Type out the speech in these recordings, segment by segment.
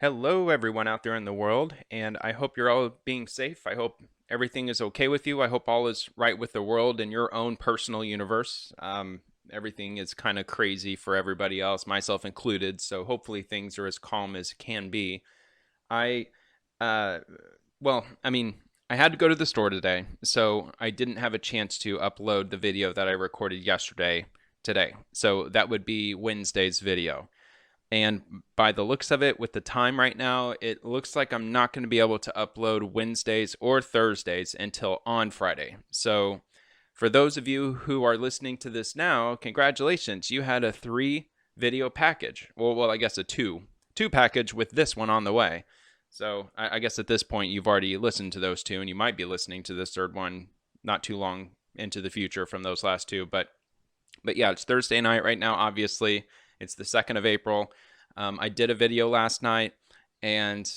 Hello, everyone out there in the world, and I hope you're all being safe. I hope everything is okay with you. I hope all is right with the world in your own personal universe. Everything is kind of crazy for everybody else, myself included, so hopefully things are as calm as can be. I, uh, I had to go to the store today, so I didn't have a chance to upload the video that I recorded yesterday today. So that would be Wednesday's video. And by the looks of it, with the time right now, it looks like I'm not going to be able to upload Wednesdays or Thursdays until on Friday. So, for those of you who are listening to this now, congratulations. You had a 3 video package. Well, I guess a two package with this one on the way. So, I guess at this point, you've already listened to those two, and you might be listening to this third one not too long into the future from those last two. But yeah, it's Thursday night right now, obviously. It's the 2nd of April. I did a video last night, and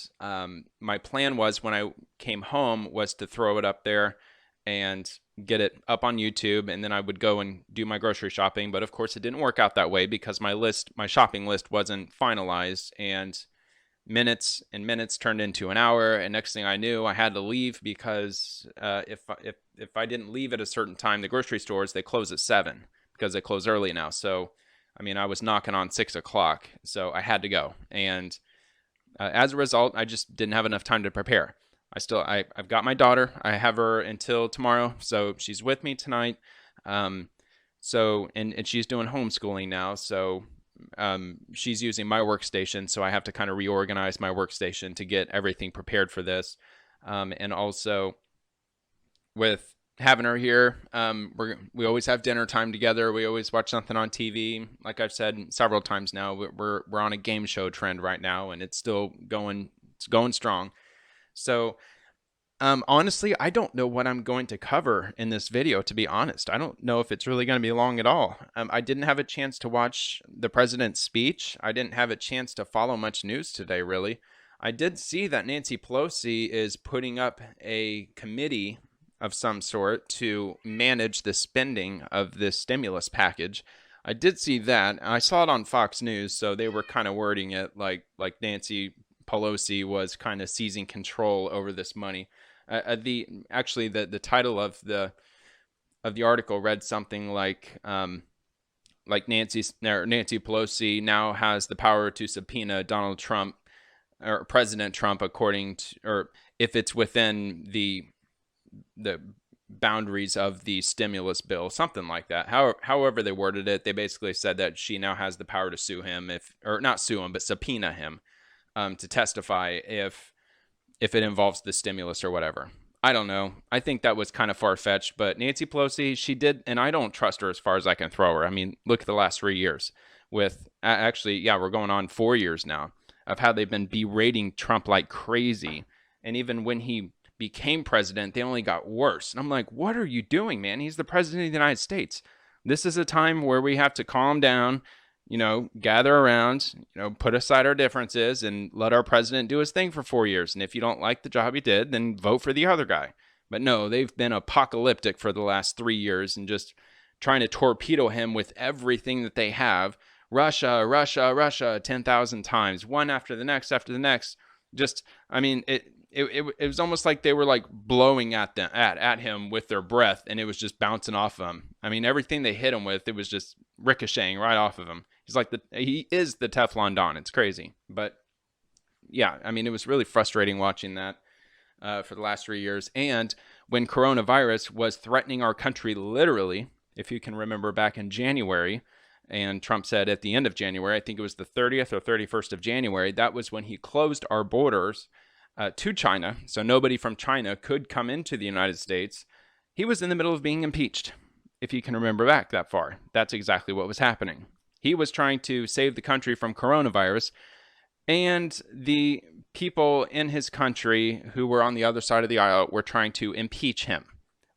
my plan was when I came home was to throw it up there and get it up on YouTube, and then I would go and do my grocery shopping. But of course, it didn't work out that way because my shopping list wasn't finalized, and minutes and minutes turned into an hour. And next thing I knew, I had to leave because if I didn't leave at a certain time, the grocery stores they close at 7 because they close early now. So I was knocking on 6 o'clock, so I had to go. And as a result, I just didn't have enough time to prepare. I've got my daughter. I have her until tomorrow, so she's with me tonight. And she's doing homeschooling now, so she's using my workstation, so I have to kind of reorganize my workstation to get everything prepared for this. And also with having her here, we always have dinner time together. We always watch something on TV. Like I've said several times now, we're on a game show trend right now, and it's still going. It's going strong. So, honestly, I don't know what I'm going to cover in this video. To be honest, I don't know if it's really going to be long at all. I didn't have a chance to watch the president's speech. I didn't have a chance to follow much news today, really. I did see that Nancy Pelosi is putting up a committee of some sort to manage the spending of this stimulus package. I did see that. I saw it on Fox News, so they were kind of wording it like Nancy Pelosi was kind of seizing control over this money. The title of the article read something like Nancy Pelosi now has the power to subpoena Donald Trump or President Trump according to, or if it's within the boundaries of the stimulus bill, something like that. However they worded it, they basically said that she now has the power to sue him, or not sue him, but subpoena him to testify if it involves the stimulus or whatever. I don't know. I think that was kind of far-fetched, but Nancy Pelosi, she did, and I don't trust her as far as I can throw her. Look at the last 3 years with, we're going on 4 years now of how they've been berating Trump like crazy. And even when he became president, they only got worse. And I'm like, what are you doing, man? He's the president of the United States. This is a time where we have to calm down, gather around, put aside our differences and let our president do his thing for 4 years. And if you don't like the job he did, then vote for the other guy. But no, they've been apocalyptic for the last 3 years and just trying to torpedo him with everything that they have. Russia, Russia, Russia, 10,000 times, one after the next, after the next. It was almost like they were like blowing at him with their breath, and it was just bouncing off of him. Everything they hit him with, it was just ricocheting right off of him. He is the Teflon Don. It's crazy, but yeah, it was really frustrating watching that for the last 3 years. And when coronavirus was threatening our country, literally, if you can remember back in January, and Trump said at the end of January, I think it was the 30th or 31st of January, that was when he closed our borders to China, so nobody from China could come into the United States. He was in the middle of being impeached, if you can remember back that far. That's exactly what was happening. He was trying to save the country from coronavirus, and the people in his country who were on the other side of the aisle were trying to impeach him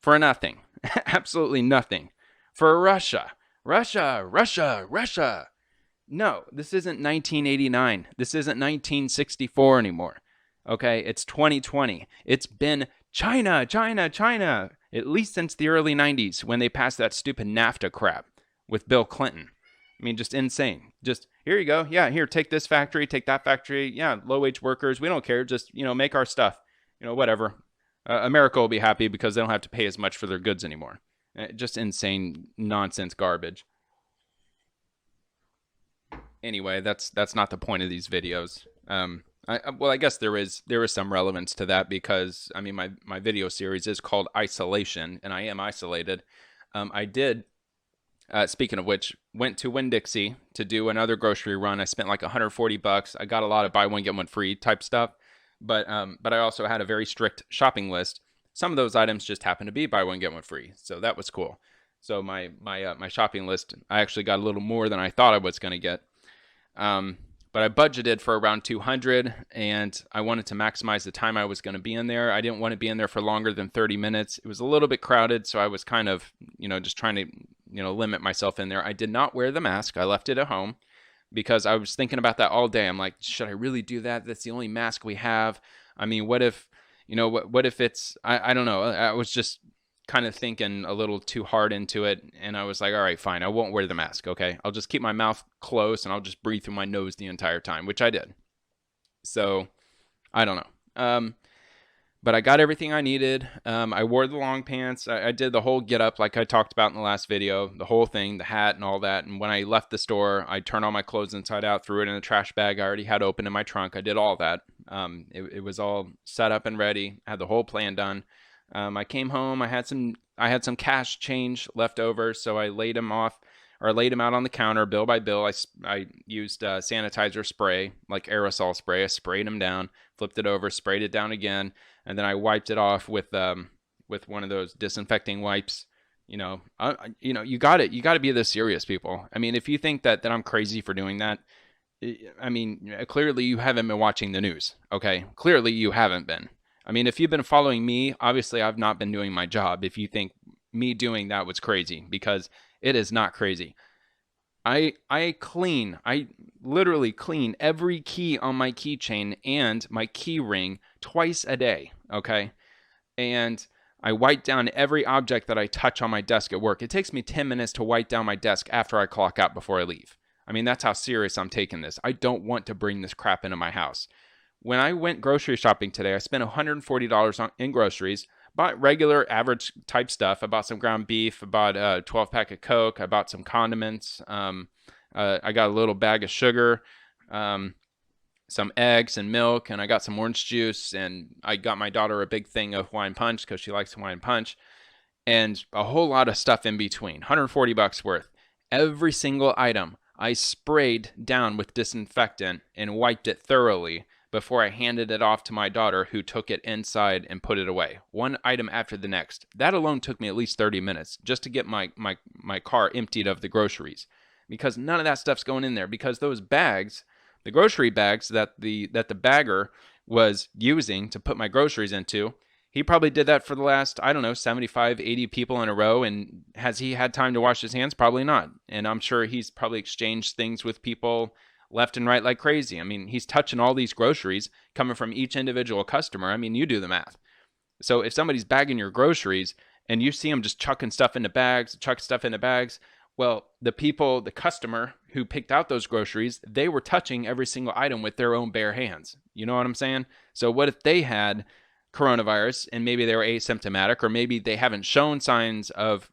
for nothing. Absolutely nothing. For Russia. Russia, Russia, Russia. No, this isn't 1989. This isn't 1964 anymore. Okay, it's 2020. It's been China, China, China, at least since the early 90s when they passed that stupid NAFTA crap with Bill Clinton. I mean, just insane. Just here you go. Yeah, here, take this factory, take that factory. Yeah, low wage workers. We don't care. Just, make our stuff. Whatever. America will be happy because they don't have to pay as much for their goods anymore. Just insane nonsense garbage. Anyway, that's not the point of these videos. Well, I guess there is some relevance to that because I mean my video series is called Isolation, and I am isolated. I did speaking of which, went to Winn-Dixie to do another grocery run. I spent like $140. I got a lot of buy one get one free type stuff, but I also had a very strict shopping list. Some of those items just happened to be buy one get one free, so that was cool. So my shopping list, I actually got a little more than I thought I was going to get. But I budgeted for around 200, and I wanted to maximize the time I was going to be in there. I didn't want to be in there for longer than 30 minutes. It was a little bit crowded, so I was kind of, just trying to, limit myself in there. I did not wear the mask. I left it at home because I was thinking about that all day. I'm like, should I really do that? That's the only mask we have. I mean, what if, what if it's, I don't know. I was just kind of thinking a little too hard into it, and I was like, all right, fine, I won't wear the mask. Okay, I'll just keep my mouth closed and I'll just breathe through my nose the entire time, which I did. So I don't know, but I got everything I needed. I wore the long pants. I did the whole get up like I talked about in the last video, the whole thing, the hat and all that. And when I left the store, I turned all my clothes inside out, threw it in a trash bag I already had open in my trunk. I did all that. It was all set up and ready. I had the whole plan done. I came home. I had some cash change left over, so I laid them out on the counter, bill by bill. I used sanitizer spray, like aerosol spray. I sprayed them down, flipped it over, sprayed it down again, and then I wiped it off with one of those disinfecting wipes. You got it. You got to be this serious, people. I mean, if you think that I'm crazy for doing that, I mean, clearly you haven't been watching the news. Okay, clearly you haven't been. I mean, if you've been following me, obviously I've not been doing my job if you think me doing that was crazy, because it is not crazy. I literally clean every key on my keychain and my key ring twice a day, okay? And I wipe down every object that I touch on my desk at work. It takes me 10 minutes to wipe down my desk after I clock out before I leave. I mean, that's how serious I'm taking this. I don't want to bring this crap into my house. When I went grocery shopping today, I spent $140 in groceries, bought regular average type stuff. I bought some ground beef, I bought a 12-pack of Coke, I bought some condiments, I got a little bag of sugar, some eggs and milk, and I got some orange juice, and I got my daughter a big thing of Hawaiian Punch because she likes Hawaiian Punch, and a whole lot of stuff in between, $140 worth. Every single item I sprayed down with disinfectant and wiped it thoroughly before I handed it off to my daughter, who took it inside and put it away. One item after the next. That alone took me at least 30 minutes just to get my car emptied of the groceries, because none of that stuff's going in there, because those bags, the grocery bags that the bagger was using to put my groceries into, he probably did that for the last, I don't know, 75, 80 people in a row. And has he had time to wash his hands? Probably not. And I'm sure he's probably exchanged things with people left and right like crazy. I mean, he's touching all these groceries coming from each individual customer. I mean, you do the math. So if somebody's bagging your groceries and you see them just chucking stuff into bags, well, the customer who picked out those groceries, they were touching every single item with their own bare hands. You know what I'm saying? So what if they had coronavirus and maybe they were asymptomatic, or maybe they haven't shown signs of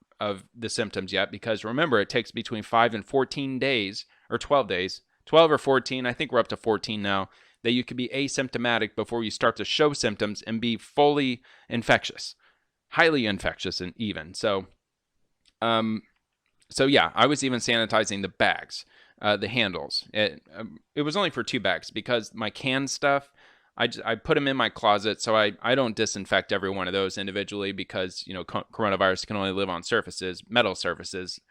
the symptoms yet? Because remember, it takes between 5 and 14 days, or 12 days, 12 or 14, I think we're up to 14 now, that you could be asymptomatic before you start to show symptoms and be fully infectious, highly infectious, and even. So yeah, I was even sanitizing the bags, the handles. It was only for 2 bags because my canned stuff, I put them in my closet, so I don't disinfect every one of those individually, because coronavirus can only live on surfaces, metal surfaces.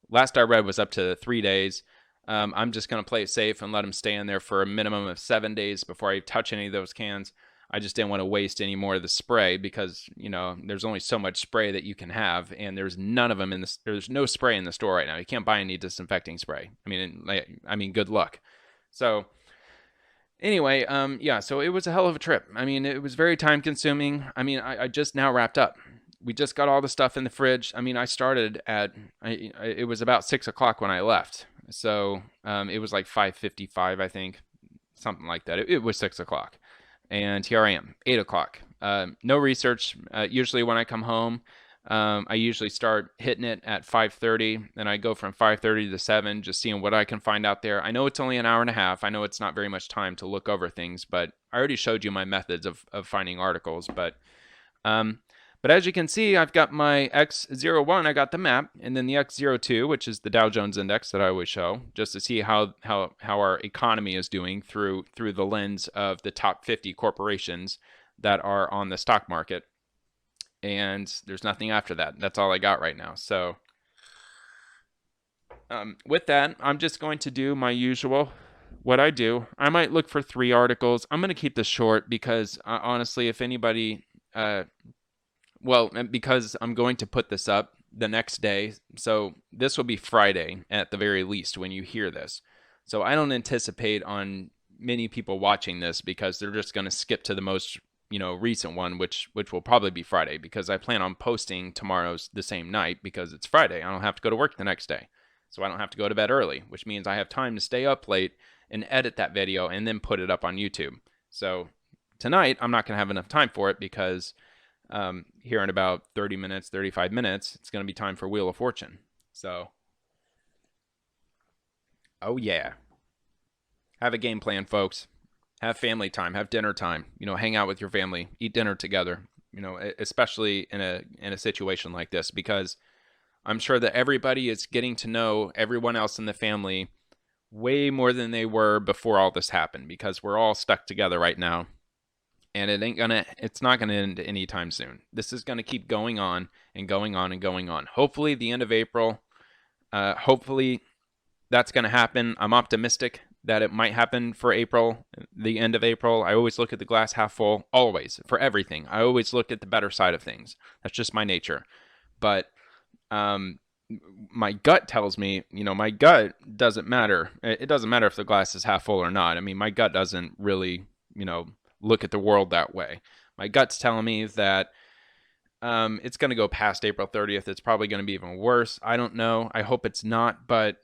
Last I read was up to 3 days. I'm just going to play it safe and let them stay in there for a minimum of 7 days before I touch any of those cans. I just didn't want to waste any more of the spray, because, there's only so much spray that you can have, and there's none of them there's no spray in the store right now. You can't buy any disinfecting spray. I mean, good luck. So anyway, yeah, so it was a hell of a trip. I mean, it was very time consuming. I mean, I just now wrapped up. we just got all the stuff in the fridge. I mean, it was about 6 o'clock when I left. So it was like 5:55, I think, something like that. It was 6 o'clock. And here I am, 8 o'clock. No research. Usually when I come home, I usually start hitting it at 5:30, and I go from 5:30 to 7, just seeing what I can find out there. I know it's only an hour and a half. I know it's not very much time to look over things, but I already showed you my methods of finding articles. Um, but as you can see, I've got my X01, I got the map, and then the X02, which is the Dow Jones Index that I always show, just to see how our economy is doing through the lens of the top 50 corporations that are on the stock market. And there's nothing after that. That's all I got right now. So with that, I'm just going to do my usual, what I do. I might look for 3 articles. I'm going to keep this short because honestly, if anybody, because I'm going to put this up the next day. So this will be Friday at the very least when you hear this. So I don't anticipate on many people watching this because they're just going to skip to the most recent one, which will probably be Friday, because I plan on posting tomorrow's the same night because it's Friday. I don't have to go to work the next day. So I don't have to go to bed early, which means I have time to stay up late and edit that video and then put it up on YouTube. So tonight, I'm not going to have enough time for it because here in about 30 minutes, 35 minutes, it's going to be time for Wheel of Fortune. So, oh yeah. Have a game plan, folks. Have family time, have dinner time, hang out with your family, eat dinner together, especially in a situation like this, because I'm sure that everybody is getting to know everyone else in the family way more than they were before all this happened, because we're all stuck together right now, and it's not gonna end anytime soon. This is gonna keep going on and going on and going on. Hopefully the end of April, hopefully that's gonna happen. I'm optimistic that it might happen for April, the end of April. I always look at the glass half full, always, for everything. I always look at the better side of things. That's just my nature. But my gut tells me, my gut doesn't matter. It doesn't matter if the glass is half full or not. I mean, my gut doesn't really, look at the world that way. My gut's telling me that it's going to go past April 30th. It's probably going to be even worse. I don't know. I hope it's not, but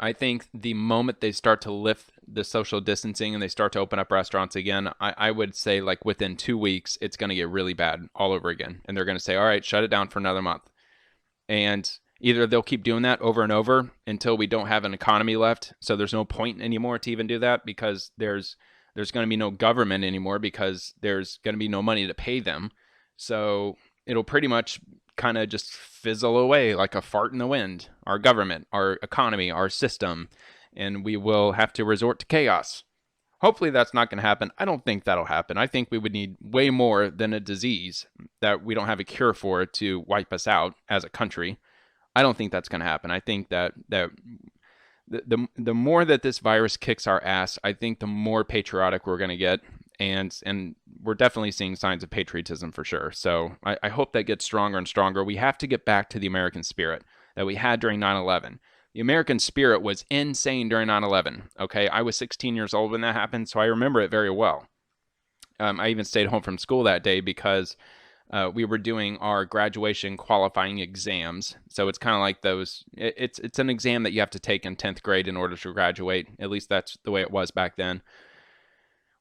I think the moment they start to lift the social distancing and they start to open up restaurants again, I would say like within 2 weeks, it's going to get really bad all over again. And they're going to say, all right, shut it down for another month. And either they'll keep doing that over and over until we don't have an economy left. So there's no point anymore to even do that, because there's going to be no government anymore, because there's going to be no money to pay them. So it'll pretty much kind of just fizzle away like a fart in the wind, our government, our economy, our system, and we will have to resort to chaos. Hopefully that's not going to happen. I don't think that'll happen. I think we would need way more than a disease that we don't have a cure for to wipe us out as a country. I don't think that's going to happen. I think that the more that this virus kicks our ass, I think the more patriotic we're going to get. And we're definitely seeing signs of patriotism for sure. So I hope that gets stronger and stronger. We have to get back to the American spirit that we had during 9/11. The American spirit was insane during 9/11. Okay, I was 16 years old when that happened, so I remember it very well. I even stayed home from school that day because we were doing our graduation qualifying exams. So it's kind of like those. It's an exam that you have to take in 10th grade in order to graduate. At least that's the way it was back then.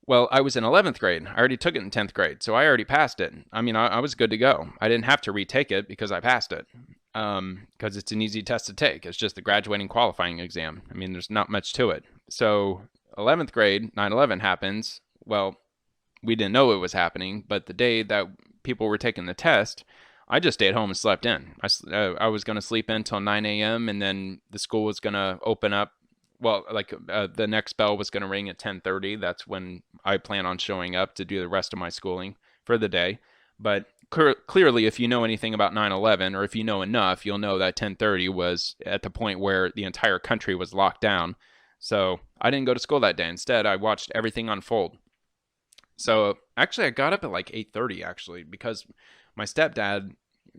Well, I was in 11th grade. I already took it in 10th grade, so I already passed it. I mean, I was good to go. I didn't have to retake it because I passed it, because it's an easy test to take. It's just the graduating qualifying exam. I mean, there's not much to it. So 11th grade, 9/11 happens. Well, we didn't know it was happening, but the day that people were taking the test, I just stayed home and slept in. I was going to sleep in till 9 a.m., and then the school was going to open up. Well, like the next bell was going to ring at 10:30. That's when I plan on showing up to do the rest of my schooling for the day. But clearly, if you know anything about 9/11, or if you know enough, you'll know that 10:30 was at the point where the entire country was locked down. So I didn't go to school that day. Instead, I watched everything unfold. So actually, I got up at like 8:30 actually, because my stepdad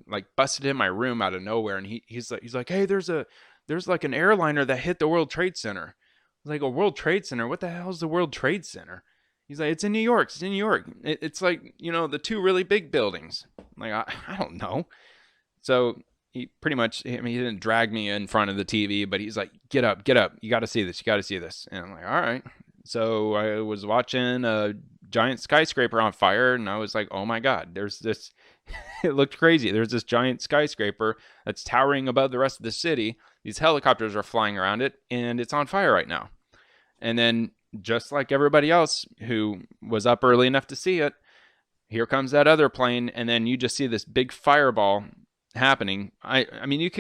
like busted in my room out of nowhere, and he's like, hey, there's like an airliner that hit the World Trade Center. I was like, a World Trade Center? What the hell is the World Trade Center? He's like, it's in New York. It's in New York. It's like, the two really big buildings. I'm like, I don't know. So he pretty much, I mean, he didn't drag me in front of the TV, but he's like, get up, get up. You got to see this. You got to see this. And I'm like, all right. So I was watching a giant skyscraper on fire, and I was like, oh my God, there's this. It looked crazy. There's this giant skyscraper that's towering above the rest of the city. These helicopters are flying around it, and it's on fire right now. And then, just like everybody else who was up early enough to see it, here comes that other plane, and then you just see this big fireball happening. I mean,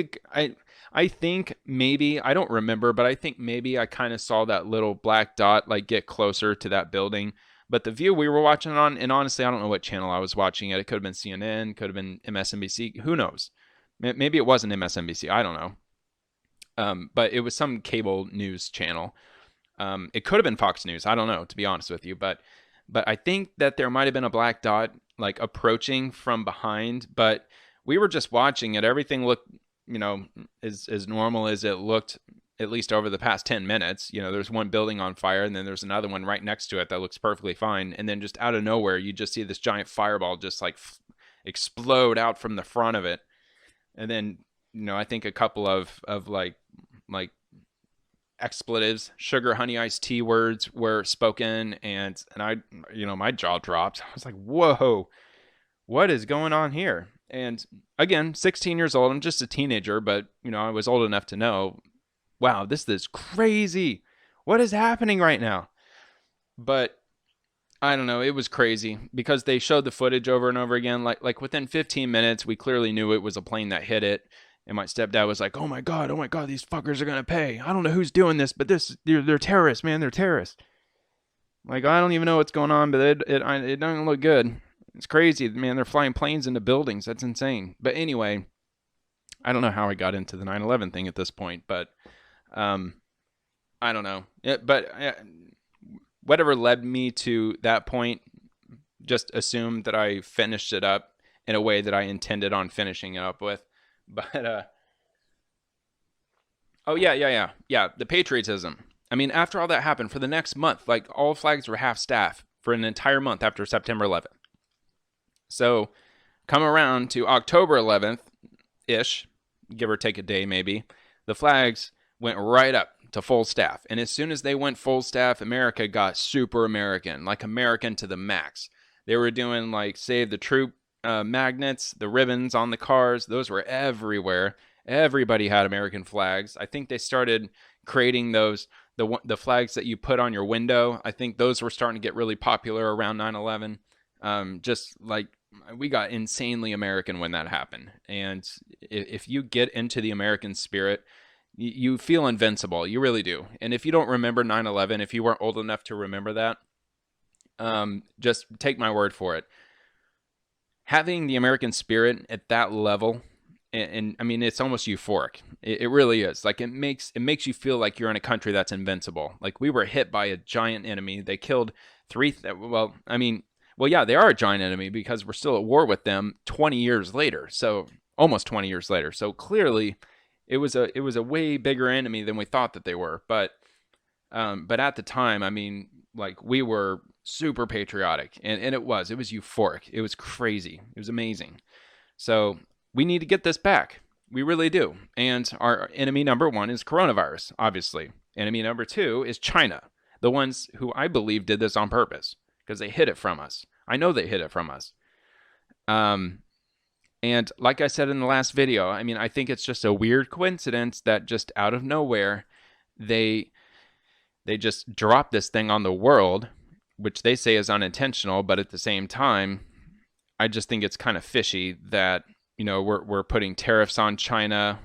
I think maybe, I don't remember, but I think maybe I kind of saw that little black dot like get closer to that building. But the view we were watching on, and honestly, I don't know what channel I was watching it. It could have been CNN, could have been MSNBC. Who knows? Maybe it wasn't MSNBC. I don't know. But it was some cable news channel. It could have been Fox News. I don't know, to be honest with you. But I think that there might have been a black dot like approaching from behind. But we were just watching it. Everything looked, as normal as it looked, at least over the past 10 minutes. There's one building on fire, and then there's another one right next to it that looks perfectly fine. And then just out of nowhere, you just see this giant fireball just like explode out from the front of it. And then, I think a couple of like expletives, sugar, honey, iced tea words were spoken. And I, my jaw dropped. I was like, whoa, what is going on here? And again, 16 years old, I'm just a teenager, but, I was old enough to know, wow, this is crazy. What is happening right now? But I don't know. It was crazy because they showed the footage over and over again. Like within 15 minutes, we clearly knew it was a plane that hit it. And my stepdad was like, oh my God, these fuckers are going to pay. I don't know who's doing this, but they're terrorists, man. They're terrorists. Like, I don't even know what's going on, but it doesn't look good. It's crazy, man. They're flying planes into buildings. That's insane. But anyway, I don't know how I got into the 9/11 thing at this point, but I don't know. Whatever led me to that point, just assume that I finished it up in a way that I intended on finishing it up with. But, oh, yeah. The patriotism. I mean, after all that happened, for the next month, like, all flags were half-staff for an entire month after September 11th. So, come around to October 11th-ish, give or take a day maybe, the flags went right up to full staff. And as soon as they went full staff, America got super American, like American to the max. They were doing, like, Save the Troop magnets, the ribbons on the cars. Those were everywhere. Everybody had American flags. I think they started creating those, the flags that you put on your window. I think those were starting to get really popular around 9/11. Just like, we got insanely American when that happened. And if you get into the American spirit, you feel invincible. You really do. And if you don't remember 9/11, if you weren't old enough to remember that, just take my word for it. Having the American spirit at that level, and I mean, it's almost euphoric. It really is. Like, it makes you feel like you're in a country that's invincible. Like, we were hit by a giant enemy. They killed yeah, they are a giant enemy because we're still at war with them 20 years later. So almost 20 years later. So clearly it was a way bigger enemy than we thought that they were. But at the time, I mean, like, we were super patriotic, and it was euphoric. It was crazy. It was amazing. So we need to get this back. We really do. And our enemy number one is coronavirus, obviously. Enemy number two is China, the ones who I believe did this on purpose because they hid it from us. I know they hid it from us. And like I said in the last video, I mean, I think it's just a weird coincidence that just out of nowhere, they just dropped this thing on the world, which they say is unintentional, but at the same time, I just think it's kind of fishy that, we're putting tariffs on China.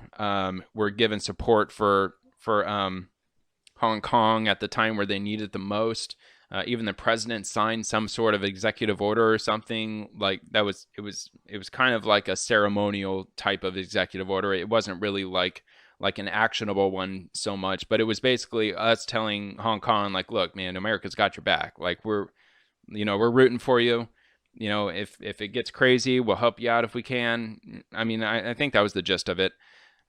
We're giving support for Hong Kong at the time where they need it the most. Even the president signed some sort of executive order or something like that. It was kind of like a ceremonial type of executive order. It wasn't really like an actionable one so much, but it was basically us telling Hong Kong, like, look, man, America's got your back. Like, we're rooting for you. If it gets crazy, we'll help you out if we can. I mean, I think that was the gist of it.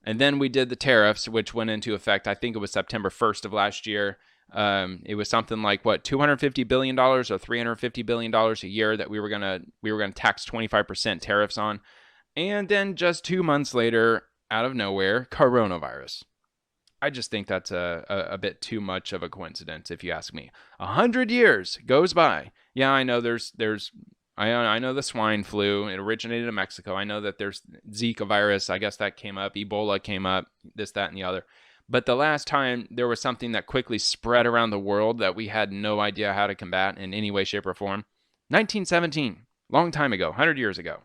And then we did the tariffs, which went into effect, I think it was September 1st of last year. It was something like what, $250 billion or $350 billion a year that we were gonna tax 25% tariffs on, and then just 2 months later, out of nowhere, coronavirus. I just think that's a bit too much of a coincidence, if you ask me. 100 years goes by. Yeah, I know I know the swine flu. It originated in Mexico. I know that there's Zika virus. I guess that came up. Ebola came up. This, that, and the other. But the last time there was something that quickly spread around the world that we had no idea how to combat in any way, shape, or form, 1917, long time ago, 100 years ago.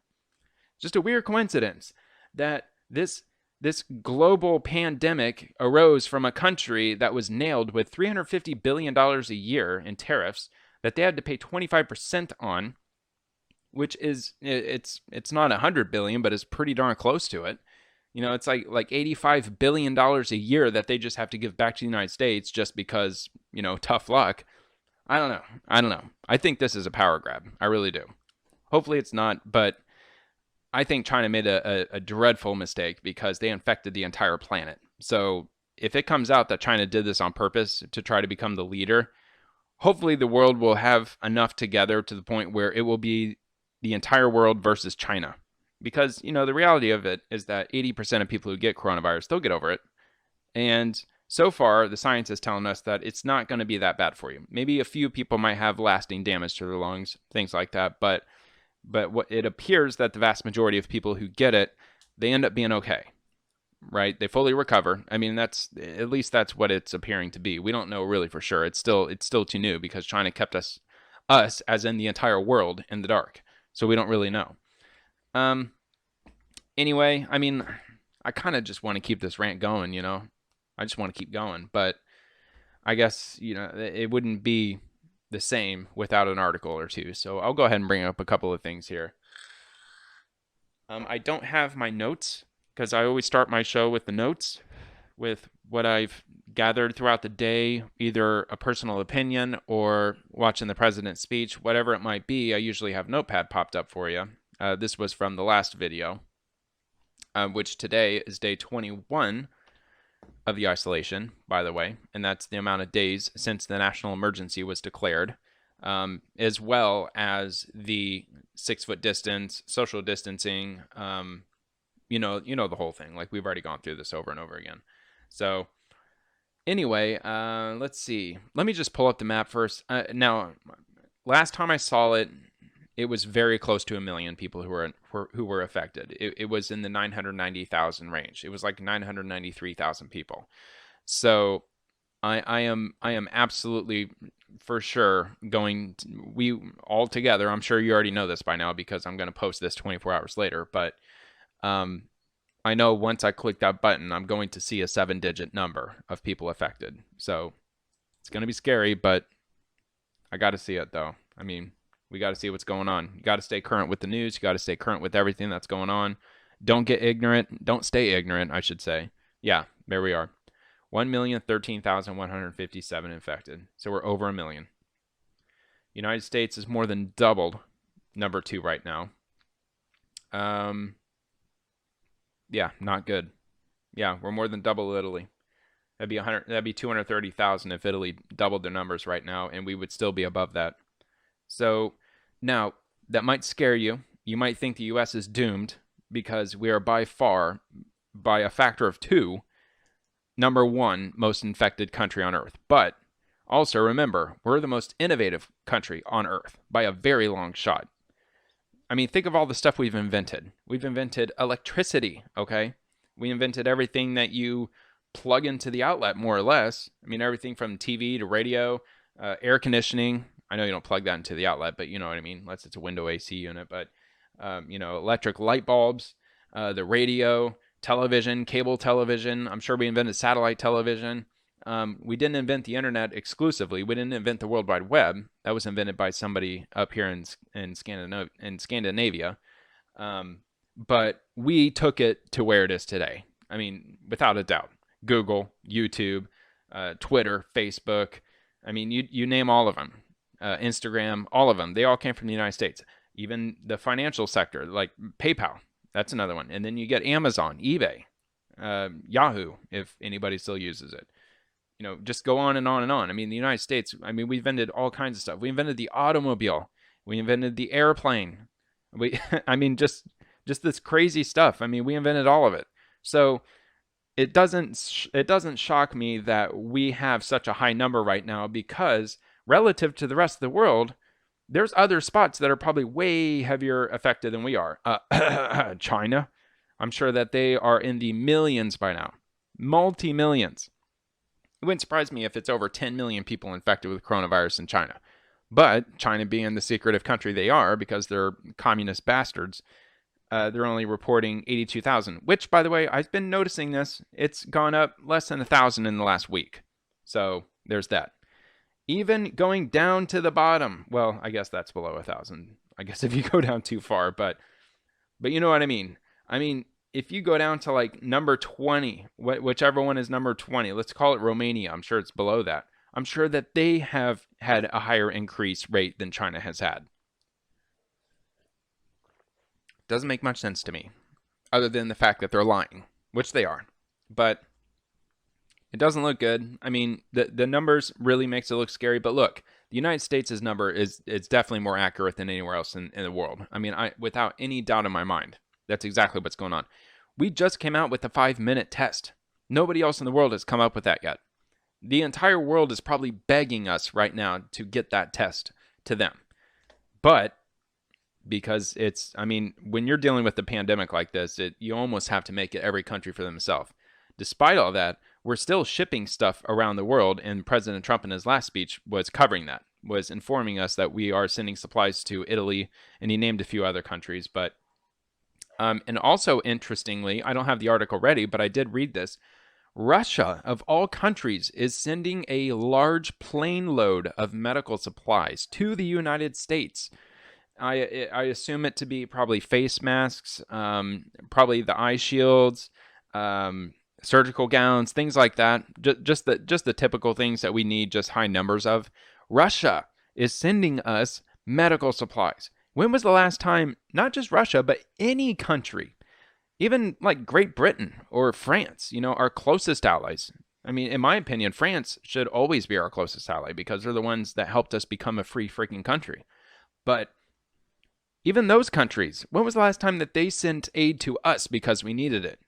Just a weird coincidence that this global pandemic arose from a country that was nailed with $350 billion a year in tariffs that they had to pay 25% on, which is, it's not 100 billion, but it's pretty darn close to it. It's like $85 billion a year that they just have to give back to the United States just because, tough luck. I don't know. I think this is a power grab. I really do. Hopefully it's not, but I think China made a dreadful mistake because they infected the entire planet. So if it comes out that China did this on purpose to try to become the leader, hopefully the world will have enough together to the point where it will be the entire world versus China. Because, the reality of it is that 80% of people who get coronavirus, they'll get over it. And so far, the science is telling us that it's not going to be that bad for you. Maybe a few people might have lasting damage to their lungs, things like that. But what it appears that the vast majority of people who get it, they end up being okay, right? They fully recover. I mean, that's what it's appearing to be. We don't know really for sure. It's still too new because China kept us as in the entire world in the dark. So we don't really know. Anyway, I mean, I kind of just want to keep this rant going, I just want to keep going, but I guess, it wouldn't be the same without an article or two. So I'll go ahead and bring up a couple of things here. I don't have my notes because I always start my show with the notes, with what I've gathered throughout the day, either a personal opinion or watching the president's speech, whatever it might be. I usually have Notepad popped up for you. This was from the last video, which today is day 21 of the isolation, by the way, and that's the amount of days since the national emergency was declared, as well as the 6 foot distance, social distancing, the whole thing. Like, we've already gone through this over and over again. So anyway, let's see. Let me just pull up the map first. Now, last time I saw it, it was very close to 1 million people who were affected. It was in the 990,000 range. It was like 993,000 people. So I am absolutely for sure we all together. I'm sure you already know this by now because I'm going to post this 24 hours later. But I know once I click that button, I'm going to see a 7-digit number of people affected. So it's going to be scary, but I got to see it though. I mean, we got to see what's going on. You got to stay current with the news. You got to stay current with everything that's going on. Don't get ignorant. Don't stay ignorant, I should say. Yeah, there we are. 1,013,157 infected. So we're over 1 million. United States is more than doubled number 2 right now. Yeah, not good. Yeah, we're more than double Italy. That'd be 230,000 if Italy doubled their numbers right now, and we would still be above that. So now that might scare you. You might think the U.S. is doomed because we are by far, by a factor of 2, number 1 most infected country on Earth. But also remember, we're the most innovative country on Earth by a very long shot. I mean, think of all the stuff we've invented. We've invented electricity, okay? We invented everything that you plug into the outlet, more or less. I mean, everything from TV to radio, air conditioning. I know you don't plug that into the outlet, but you know what I mean, unless it's a window AC unit. But, electric light bulbs, the radio, television, cable television. I'm sure we invented satellite television. We didn't invent the internet exclusively. We didn't invent the World Wide Web. That was invented by somebody up here in Scandinavia. But we took it to where it is today. I mean, without a doubt. Google, YouTube, Twitter, Facebook. I mean, you name all of them. Instagram, all of them. They all came from the United States. Even the financial sector, like PayPal. That's another one. And then you get Amazon, eBay, Yahoo, if anybody still uses it. just go on and on and on. I mean, the United States, I mean, we invented all kinds of stuff. We invented the automobile. We invented the airplane. I mean, just this crazy stuff. I mean, we invented all of it. So it doesn't shock me that we have such a high number right now, because relative to the rest of the world, there's other spots that are probably way heavier affected than we are. China, I'm sure that they are in the millions by now, multi-millions. It wouldn't surprise me if it's over 10 million people infected with coronavirus in China. But China, being the secretive country they are, because they're communist bastards, they're only reporting 82,000, which, by the way, I've been noticing this. It's gone up less than 1,000 in the last week. So there's that. Even going down to the bottom, well, I guess that's below 1,000. I guess if you go down too far, but you know what I mean. I mean, if you go down to like number 20, whichever one is number 20, let's call it Romania. I'm sure it's below that. I'm sure that they have had a higher increase rate than China has had. Doesn't make much sense to me, other than the fact that they're lying, which they are. But it doesn't look good. I mean, the numbers really makes it look scary. But look, the United States' number is definitely more accurate than anywhere else in the world. I mean, without any doubt in my mind, that's exactly what's going on. We just came out with a 5-minute test. Nobody else in the world has come up with that yet. The entire world is probably begging us right now to get that test to them. But because I mean, when you're dealing with a pandemic like this, you almost have to make it every country for themselves. Despite all that, we're still shipping stuff around the world, and President Trump in his last speech was covering that, was informing us that we are sending supplies to Italy, and he named a few other countries. But and also, interestingly, I don't have the article ready, but I did read this. Russia, of all countries, is sending a large plane load of medical supplies to the United States. I assume it to be probably face masks, probably the eye shields, surgical gowns, things like that. Just the typical things that we need just high numbers of. Russia is sending us medical supplies. When was the last time, not just Russia, but any country, even like Great Britain or France, our closest allies? I mean, in my opinion, France should always be our closest ally, because they're the ones that helped us become a free freaking country. But even those countries, when was the last time that they sent aid to us because we needed it?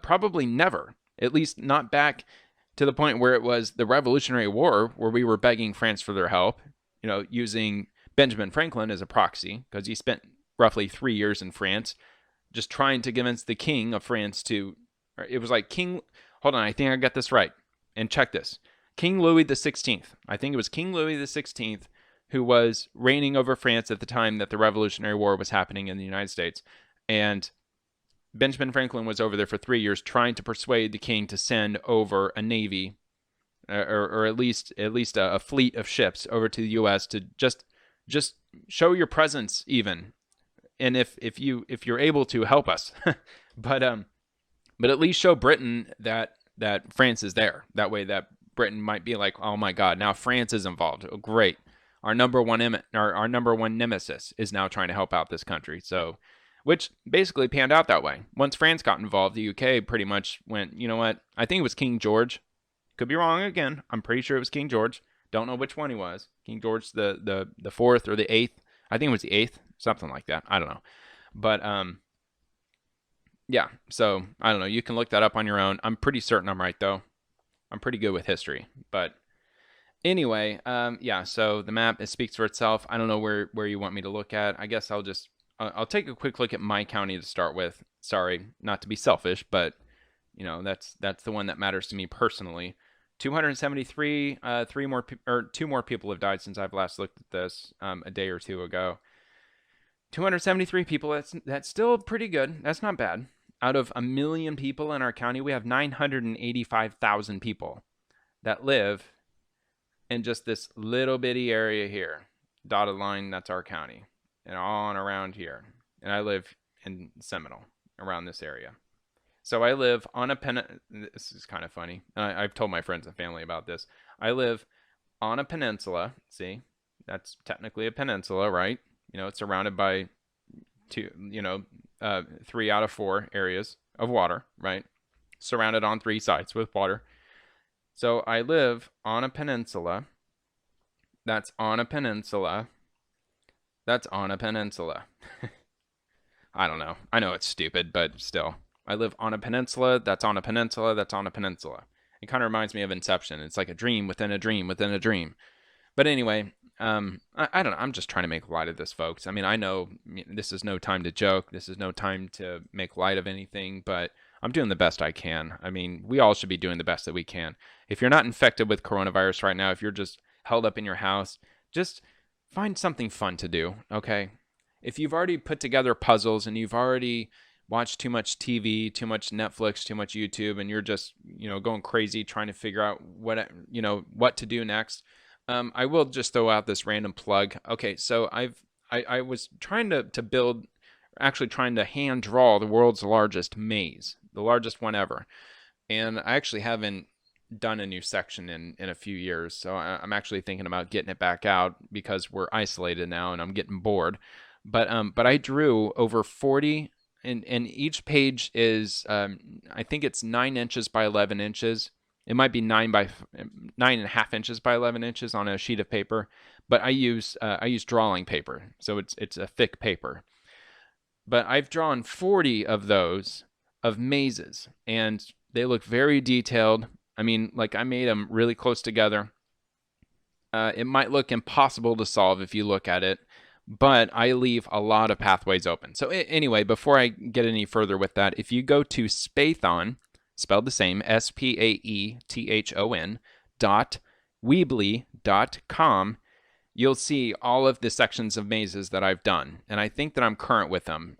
Probably never. At least not back to the point where it was the Revolutionary War, where we were begging France for their help, using Benjamin Franklin as a proxy, because he spent roughly 3 years in France just trying to convince the king of France it was like hold on, I think I got this right. And check this. King Louis the 16th. I think it was King Louis the 16th who was reigning over France at the time that the Revolutionary War was happening in the United States. And Benjamin Franklin was over there for 3 years trying to persuade the king to send over a navy, or at least a fleet of ships over to the U.S. to just show your presence, even, and if you're able to help us, but at least show Britain that France is there. That way, that Britain might be like, oh my God, now France is involved. Oh, great, our number one nemesis is now trying to help out this country. So, which basically panned out that way. Once France got involved, the UK pretty much went, you know what? I think it was King George. Could be wrong again. I'm pretty sure it was King George. Don't know which one he was. King George the 4th or the 8th. I think it was the 8th, something like that. I don't know. But yeah, so I don't know. You can look that up on your own. I'm pretty certain I'm right, though. I'm pretty good with history. But anyway, yeah, so the map, it speaks for itself. I don't know where you want me to look at. I guess I'll take a quick look at my county to start with. Sorry, not to be selfish, but that's the one that matters to me personally. 273, 2 more people have died since I've last looked at this a day or two ago. 273 people, that's still pretty good. That's not bad. Out of 1 million people in our county, we have 985,000 people that live in just this little bitty area here. Dotted line, that's our county. And on around here. And I live in Seminole, around this area. So I live on this is kind of funny. I've told my friends and family about this. I live on a peninsula. See, that's technically a peninsula, right? It's surrounded by 3 out of 4 areas of water, right? Surrounded on 3 sides with water. So I live on a peninsula. That's on a peninsula. That's on a peninsula. I don't know. I know it's stupid, but still. I live on a peninsula. That's on a peninsula. That's on a peninsula. It kind of reminds me of Inception. It's like a dream within a dream within a dream. But anyway, I don't know. I'm just trying to make light of this, folks. I mean, I know this is no time to joke. This is no time to make light of anything, but I'm doing the best I can. I mean, we all should be doing the best that we can. If you're not infected with coronavirus right now, if you're just held up in your house, just find something fun to do, okay? If you've already put together puzzles and you've already watched too much TV, too much Netflix, too much YouTube, and you're just, going crazy trying to figure out what to do next, I will just throw out this random plug. Okay, so I was trying to build, actually trying to hand draw the world's largest maze, the largest one ever, and I actually haven't done a new section in a few years, so I'm actually thinking about getting it back out because we're isolated now and I'm getting bored. But I drew over 40, and each page is I think it's 9 inches by 11 inches. It might be 9.5 inches by 11 inches on a sheet of paper, but I use drawing paper, so it's a thick paper. But I've drawn 40 of those of mazes, and they look very detailed. I mean, like I made them really close together. It might look impossible to solve if you look at it, but I leave a lot of pathways open. So anyway, before I get any further with that, if you go to Spaethon, spelled the same, SPAETHON .weebly.com, you'll see all of the sections of mazes that I've done, and I think that I'm current with them.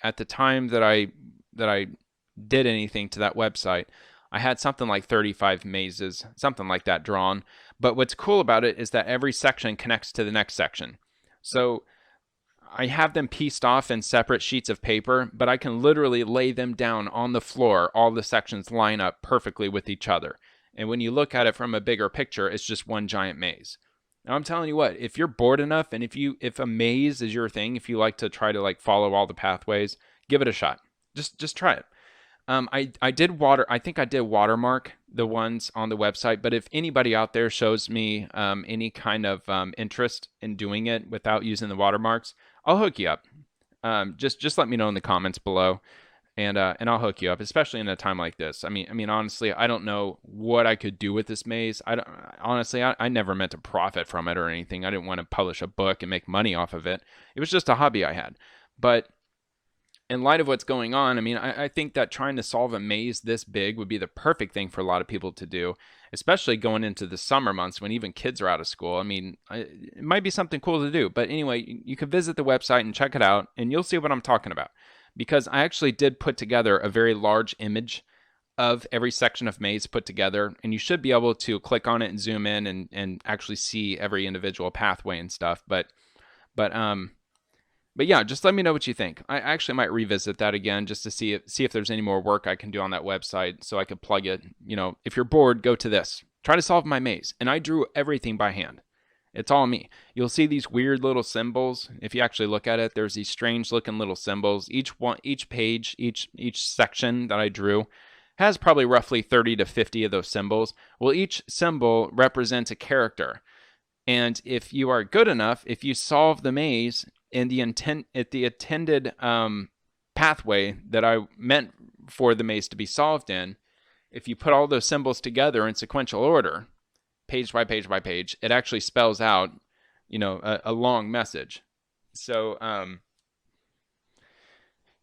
At the time that I did anything to that website, I had something like 35 mazes, something like that drawn. But what's cool about it is that every section connects to the next section. So I have them pieced off in separate sheets of paper, but I can literally lay them down on the floor. All the sections line up perfectly with each other. And when you look at it from a bigger picture, it's just one giant maze. Now I'm telling you what, if you're bored enough and if a maze is your thing, if you like to try to like follow all the pathways, give it a shot. Just try it. I did I think I did watermark the ones on the website, but if anybody out there shows me any kind of interest in doing it without using the watermarks, I'll hook you up. Just let me know in the comments below, and I'll hook you up, especially in a time like this. I mean, honestly, I don't know what I could do with this maze. I never meant to profit from it or anything. I didn't want to publish a book and make money off of it. It was just a hobby I had. But in light of what's going on, I mean, I think that trying to solve a maze this big would be the perfect thing for a lot of people to do, especially going into the summer months when even kids are out of school. I mean, it might be something cool to do. But anyway, you can visit the website and check it out, and you'll see what I'm talking about. Because I actually did put together a very large image of every section of maze put together, and you should be able to click on it and zoom in and actually see every individual pathway and stuff. But yeah, just let me know what you think. I actually might revisit that again just to see if there's any more work I can do on that website so I could plug it. If you're bored, go to this. Try to solve my maze. And I drew everything by hand. It's all me. You'll see these weird little symbols. If you actually look at it, there's these strange looking little symbols. Each page, each section that I drew has probably roughly 30 to 50 of those symbols. Well, each symbol represents a character. And if you are good enough, if you solve the maze in the intended pathway that I meant for the maze to be solved in, if you put all those symbols together in sequential order, page by page by page, it actually spells out, a long message. So,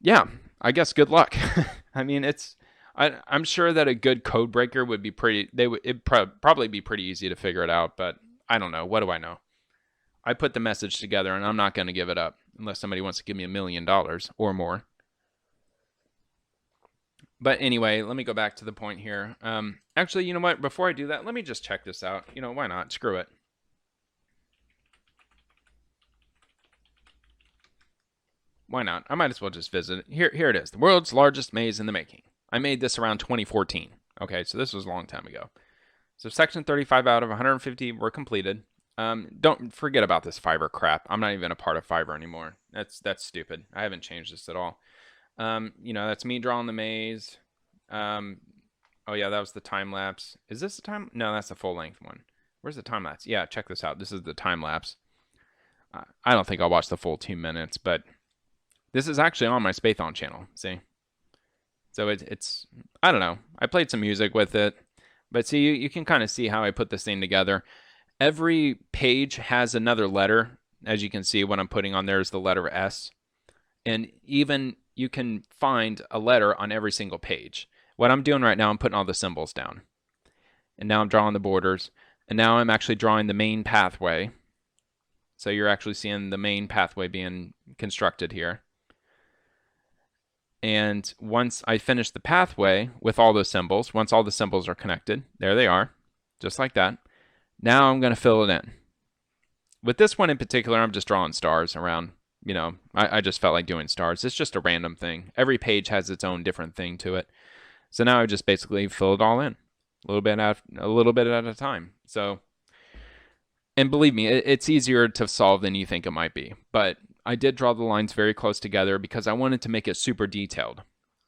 yeah, I guess good luck. I mean, I'm sure that a good code breaker would be it'd probably be pretty easy to figure it out, but I don't know. What do I know? I put the message together, and I'm not going to give it up unless somebody wants to give me $1 million or more. But anyway, let me go back to the point here. Actually, you know what? Before I do that, let me just check this out. Why not? Screw it. Why not? I might as well just visit it. Here it is. The world's largest maze in the making. I made this around 2014. Okay, so this was a long time ago. So section 35 out of 150 were completed. Don't forget about this Fiverr crap. I'm not even a part of Fiverr anymore. That's stupid. I haven't changed this at all. That's me drawing the maze. Oh yeah, that was the time lapse. Is this the time? No, that's the full length one. Where's the time lapse? Yeah, check this out. This is the time lapse. I don't think I'll watch the full 2 minutes, but this is actually on my Spathon channel. See? So it's I don't know. I played some music with it, but see, you can kind of see how I put this thing together. Every page has another letter. As you can see, what I'm putting on there is the letter S. And even you can find a letter on every single page. What I'm doing right now, I'm putting all the symbols down. And now I'm drawing the borders. And now I'm actually drawing the main pathway. So you're actually seeing the main pathway being constructed here. And once I finish the pathway with all those symbols, once all the symbols are connected, there they are, just like that. Now I'm going to fill it in. With this one in particular, I'm just drawing stars around. You know, I just felt like doing stars. It's just a random thing. Every page has its own different thing to it. So now I just basically fill it all in, a little bit at a time. So, and believe me, it's easier to solve than you think it might be. But I did draw the lines very close together because I wanted to make it super detailed.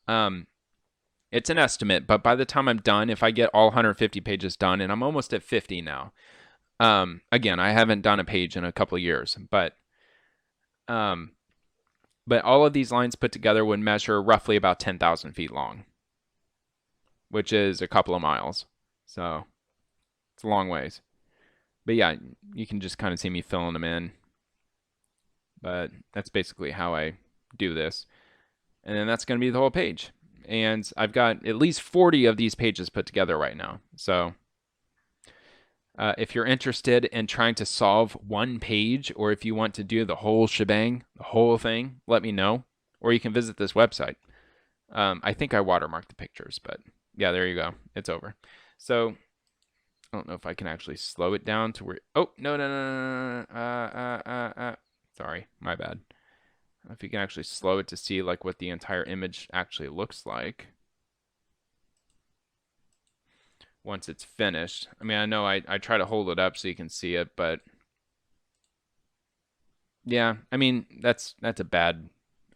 It's an estimate, but by the time I'm done, if I get all 150 pages done, and I'm almost at 50 now. Again, I haven't done a page in a couple of years, but all of these lines put together would measure roughly about 10,000 feet long, which is a couple of miles. So it's a long ways. But yeah, you can just kind of see me filling them in. But that's basically how I do this. And then that's going to be the whole page. And I've got at least 40 of these pages put together right now. So if you're interested in trying to solve one page, or if you want to do the whole shebang, the whole thing, let me know. Or you can visit this website. I think I watermarked the pictures, but yeah, there you go. It's over. So I don't know if I can actually slow it down to where... Oh, no. Sorry, my bad. I don't know if you can actually slow it to see like what the entire image actually looks like once it's finished. I mean, I know I try to hold it up so you can see it, but yeah, I mean, that's a bad...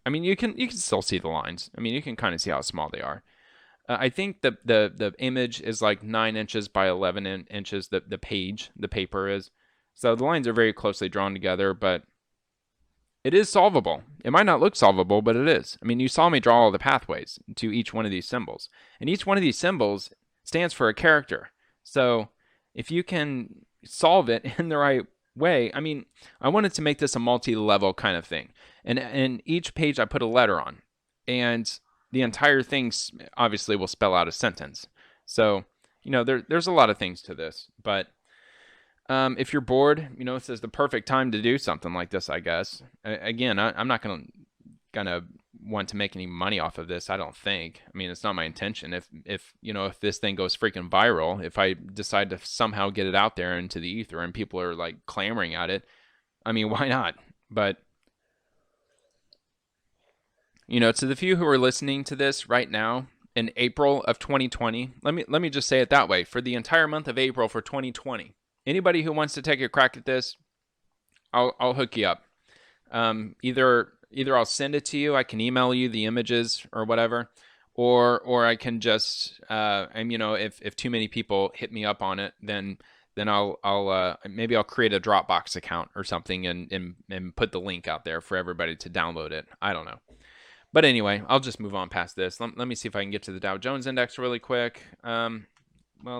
I mean, you can still see the lines. I mean, you can kind of see how small they are. I think the image is like 9 inches by 11 inches, the paper is. So the lines are very closely drawn together, but it is solvable. It might not look solvable, but it is. I mean, you saw me draw all the pathways to each one of these symbols. And each one of these symbols stands for a character. So if you can solve it in the right way, I mean, I wanted to make this a multi-level kind of thing. And each page I put a letter on. And the entire thing obviously will spell out a sentence. So, you know, there's a lot of things to this. But if you're bored, you know, this is the perfect time to do something like this, I guess. Again, I'm not gonna want to make any money off of this, I don't think. I mean, it's not my intention. If you know, if this thing goes freaking viral, if I decide to somehow get it out there into the ether and people are like clamoring at it, I mean, why not? But you know, to the few who are listening to this right now in April of 2020, let me just say it that way. For the entire month of April for 2020, anybody who wants to take a crack at this, I'll hook you up. Either I'll send it to you, I can email you the images or whatever, or I can just and you know, if too many people hit me up on it, then I'll maybe I'll create a Dropbox account or something and put the link out there for everybody to download it. I don't know. But anyway, I'll just move on past this. Let me see if I can get to the Dow Jones Index really quick. Well,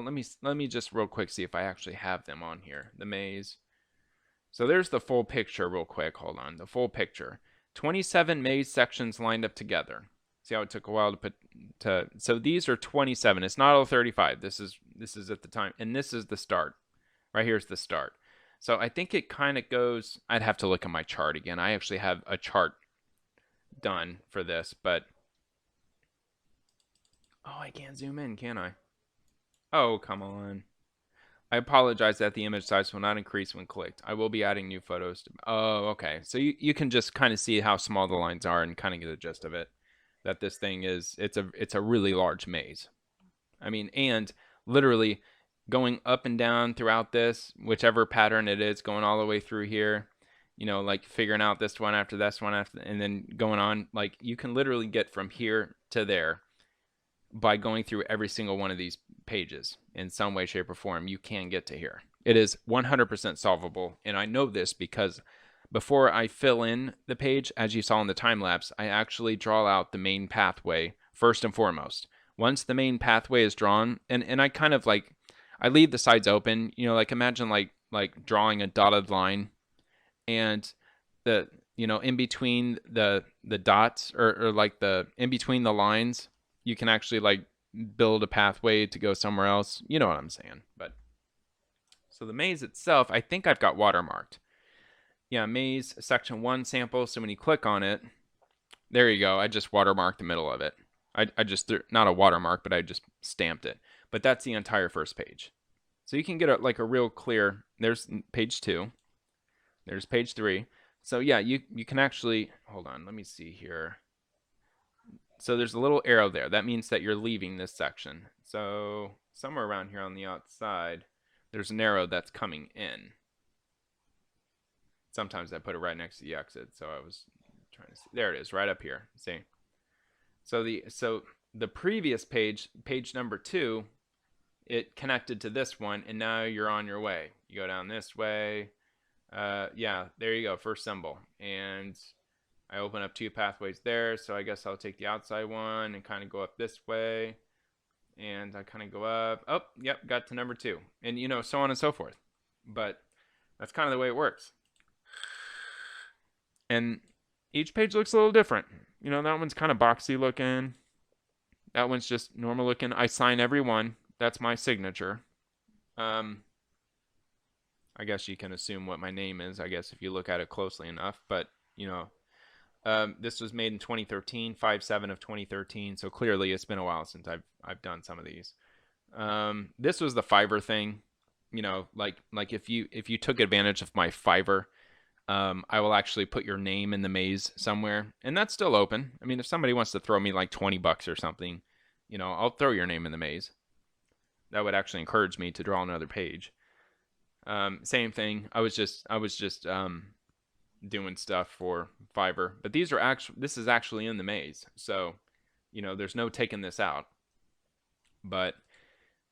let me just real quick see if I actually have them on here. The maze. So there's the full picture real quick. Hold on. The full picture. 27 maze sections lined up together. See how it took a while to put so these are 27. It's not all 35. This is at the time, and this is the start. Right here's the start. So I think it kind of goes, I'd have to look at my chart again. I actually have a chart done for this, but oh, I can't zoom in, can I? Oh, come on. I apologize that the image size will not increase when clicked. I will be adding new photos. Oh, okay. So you can just kind of see how small the lines are and kind of get the gist of it. That this thing is, it's a really large maze. I mean, and literally going up and down throughout this, whichever pattern it is, going all the way through here, you know, like figuring out this one after, and then going on, like you can literally get from here to there by going through every single one of these pages in some way, shape, or form, you can get to here. It is 100% solvable, and I know this because before I fill in the page, as you saw in the time lapse, I actually draw out the main pathway first and foremost. Once the main pathway is drawn, and I kind of like, I leave the sides open, you know, like imagine like drawing a dotted line, and the, you know, in between the dots, or like the in between the lines, you can actually like build a pathway to go somewhere else. You know what I'm saying? But so the maze itself, I think I've got watermarked. Yeah, maze section 1 sample. So when you click on it, there you go. I just watermarked the middle of it. I just threw, not a watermark, but I just stamped it. But that's the entire first page. So you can get like a real clear, there's page 2. There's page 3. So yeah, you can actually, hold on, let me see here. So there's a little arrow there. That means that you're leaving this section. So somewhere around here on the outside, there's an arrow that's coming in. Sometimes I put it right next to the exit, so I was trying to see. There it is, right up here. See? So the previous page, page number 2, it connected to this one, and now you're on your way. You go down this way. Yeah, there you go, first symbol. And I open up 2 pathways there, so I guess I'll take the outside one and kind of go up this way. And I kind of go up. Oh, yep, got to number 2. And, you know, so on and so forth. But that's kind of the way it works. And each page looks a little different. You know, that one's kind of boxy looking. That one's just normal looking. I sign every one. That's my signature. I guess you can assume what my name is, I guess, if you look at it closely enough. But, you know, this was made in 2013, 5/7 of 2013. So clearly it's been a while since I've done some of these. This was the Fiverr thing. You know, like if you took advantage of my Fiverr, I will actually put your name in the maze somewhere, and that's still open. I mean, if somebody wants to throw me like $20 or something, you know, I'll throw your name in the maze. That would actually encourage me to draw another page. Same thing. I was just doing stuff for Fiverr, but this is actually in the maze, so you know, there's no taking this out. But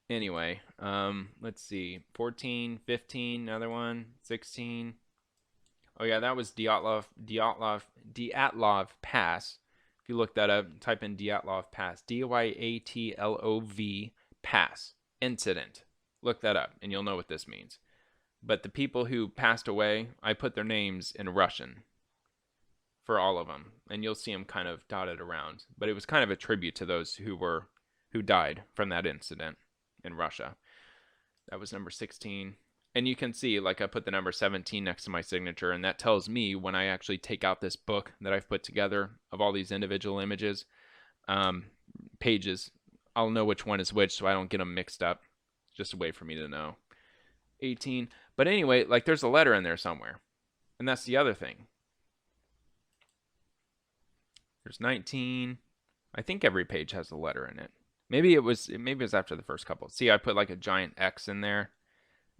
anyway, let's see, 14, 15, another one, 16. Oh yeah, that was Dyatlov Pass. If you look that up, type in Dyatlov Pass, Dyatlov Pass incident. Look that up, and you'll know what this means. But the people who passed away, I put their names in Russian for all of them, and you'll see them kind of dotted around. But it was kind of a tribute to those who died from that incident in Russia. That was number 16. And you can see, like, I put the number 17 next to my signature, and that tells me when I actually take out this book that I've put together of all these individual images, pages, I'll know which one is which so I don't get them mixed up. It's just a way for me to know. 18. But anyway, like, there's a letter in there somewhere. And that's the other thing. There's 19. I think every page has a letter in it. Maybe it was after the first couple. See, I put like a giant X in there,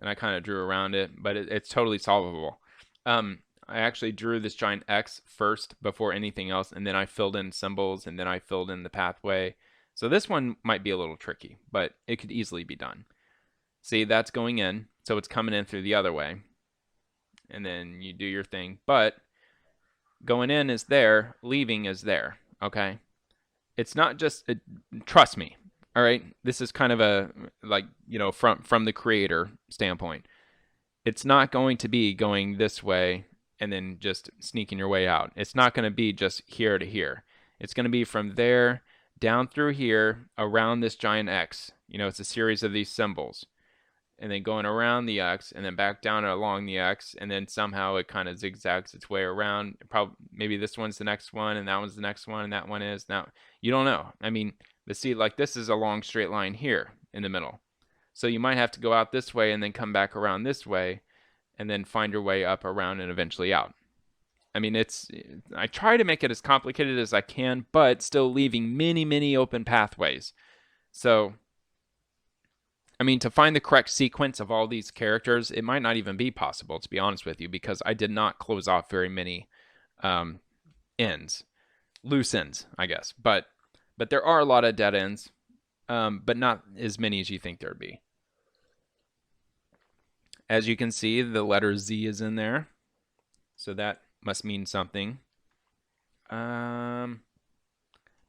and I kind of drew around it, but it's totally solvable. I actually drew this giant X first before anything else, and then I filled in symbols, and then I filled in the pathway. So this one might be a little tricky, but it could easily be done. See, that's going in, so it's coming in through the other way. And then you do your thing, but going in is there, leaving is there, okay? It's not just, trust me, all right? This is kind of a, like, you know, from the creator standpoint. It's not going to be going this way and then just sneaking your way out. It's not going to be just here to here. It's going to be from there down through here around this giant X. You know, it's a series of these symbols. And then going around the X and then back down along the X, and then somehow it kind of zigzags its way around. Probably maybe this one's the next one, and that one's the next one, and that one is. Now, you don't know. I mean, but see, like, this is a long straight line here in the middle. So you might have to go out this way and then come back around this way and then find your way up, around, and eventually out. I mean, I try to make it as complicated as I can, but still leaving many, many open pathways. So, I mean, to find the correct sequence of all these characters, it might not even be possible, to be honest with you, because I did not close off very many ends. Loose ends, I guess. But there are a lot of dead ends. but not as many as you think there'd be. As you can see, the letter Z is in there, so that must mean something. That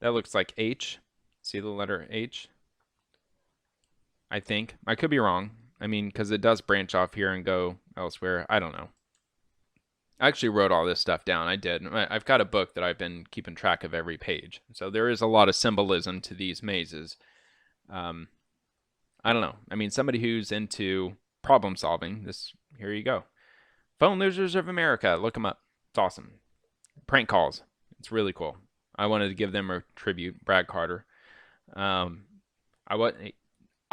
looks like H. See the letter H? I think. I could be wrong. I mean, because it does branch off here and go elsewhere. I don't know. I actually wrote all this stuff down. I did. I've got a book that I've been keeping track of every page. So there is a lot of symbolism to these mazes. I don't know. I mean, somebody who's into problem solving, here you go. Phone Losers of America. Look them up. It's awesome. Prank calls. It's really cool. I wanted to give them a tribute, Brad Carter.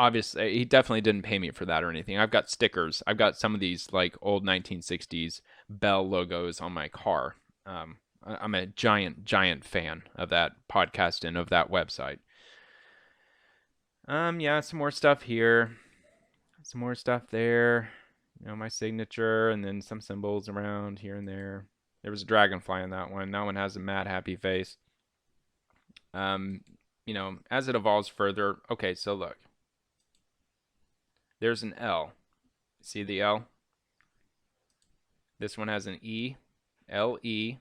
Obviously, he definitely didn't pay me for that or anything. I've got stickers. I've got some of these like old 1960s Bell logos on my car. I'm a giant fan of that podcast and of that website. Yeah, some more stuff here. Some more stuff there. My signature and then some symbols around here and there. There was a dragonfly in that one. That one has a mad happy face. As it evolves further, okay, so look. There's an L. See the L? This one has an E. L-E.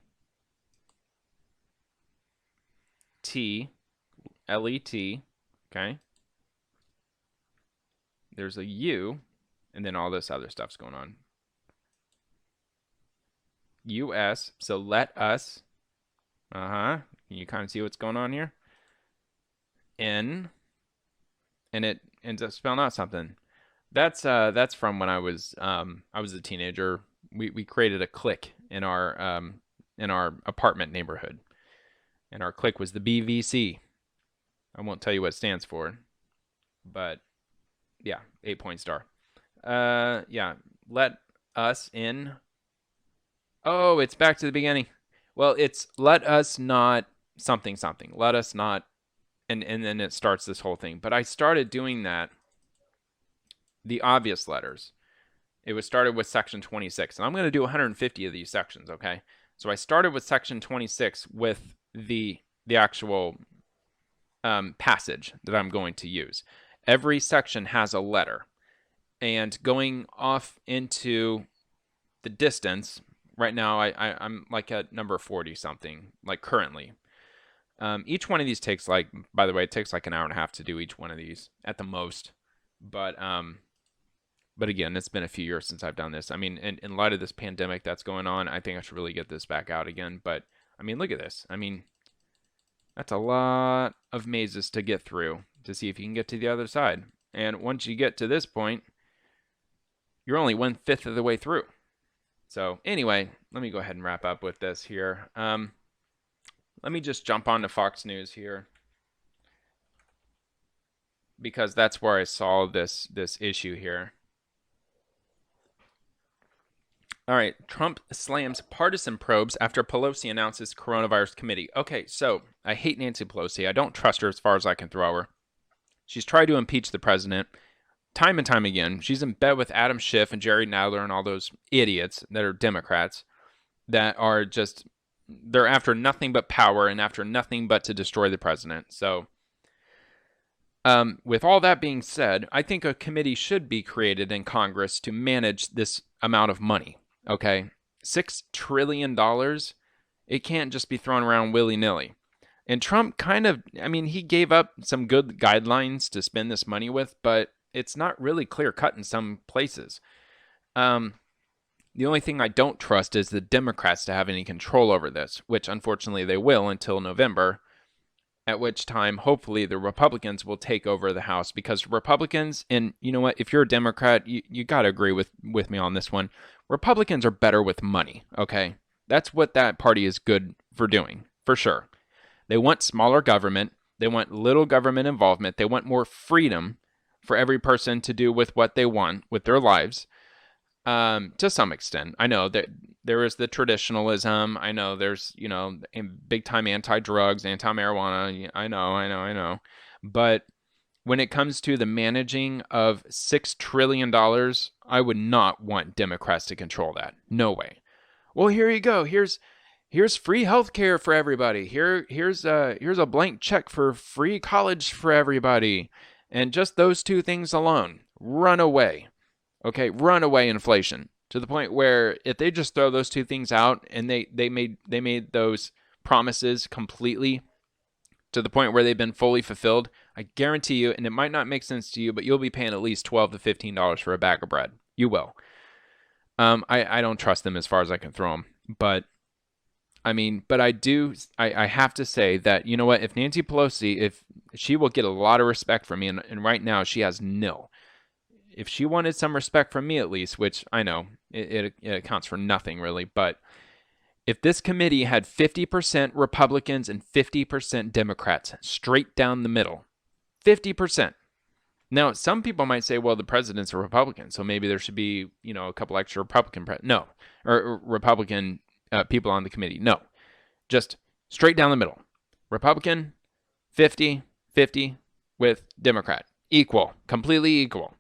T. L-E-T. Okay. There's a U. And then all this other stuff's going on. U-S. So let us. Can you kind of see what's going on here? N. And it ends up spelling out something. That's from when I was a teenager. We created a clique in our apartment neighborhood, and our clique was the BVC. I won't tell you what it stands for, but yeah, 8-point star. Yeah, let us in. Oh, it's back to the beginning. Well, it's let us not something. Let us not, and then it starts this whole thing. But I started doing that. The obvious letters. It was started with section 26, and I'm going to do 150 of these sections, okay? So I started with section 26 with the actual passage that I'm going to use. Every section has a letter, and going off into the distance, right now I'm like at number 40 something, like currently. Each one of these takes like, by the way, it takes like an hour and a half to do each one of these at the most, but again, it's been a few years since I've done this. I mean, in light of this pandemic that's going on, I think I should really get this back out again. But, I mean, look at this. I mean, that's a lot of mazes to get through to see if you can get to the other side. And once you get to this point, you're only 1/5 of the way through. So, anyway, let me go ahead and wrap up with this here. Let me just jump on to Fox News here, because that's where I saw this issue here. All right, Trump slams partisan probes after Pelosi announces coronavirus committee. Okay, so I hate Nancy Pelosi. I don't trust her as far as I can throw her. She's tried to impeach the president time and time again. She's in bed with Adam Schiff and Jerry Nadler and all those idiots that are Democrats that are just, they're after nothing but power and after nothing but to destroy the president. So with all that being said, I think a committee should be created in Congress to manage this amount of money. Okay, $6 trillion, it can't just be thrown around willy-nilly. And Trump he gave up some good guidelines to spend this money with, but it's not really clear-cut in some places. The only thing I don't trust is the Democrats to have any control over this, which unfortunately they will until November, at which time hopefully the Republicans will take over the House, because Republicans, and you know what, if you're a Democrat, you got to agree with me on this one. Republicans are better with money, okay? That's what that party is good for doing, for sure. They want smaller government. They want little government involvement. They want more freedom for every person to do with what they want with their lives, to some extent. I know that there is the traditionalism. I know there's, big-time anti-drugs, anti-marijuana. I know. But when it comes to the managing of $6 trillion, I would not want Democrats to control that. No way. Well, here you go. Here's here's free healthcare for everybody. Here's a blank check for free college for everybody. And just those two things alone, run away. Okay, run away inflation to the point where if they just throw those two things out and they made those promises completely to the point where they've been fully fulfilled, I guarantee you, and it might not make sense to you, but you'll be paying at least $12 to $15 for a bag of bread. You will. I don't trust them as far as I can throw them, but I mean, but I have to say that, you know what, if Nancy Pelosi, if she will get a lot of respect from me, and right now she has nil. If she wanted some respect from me at least, which I know it accounts for nothing really, but if this committee had 50% Republicans and 50% Democrats straight down the middle, 50%. Now, some people might say, well, the president's a Republican, so maybe there should be, a couple extra Republican people on the committee. No, just straight down the middle. Republican, 50-50 with Democrat. Equal, completely equal.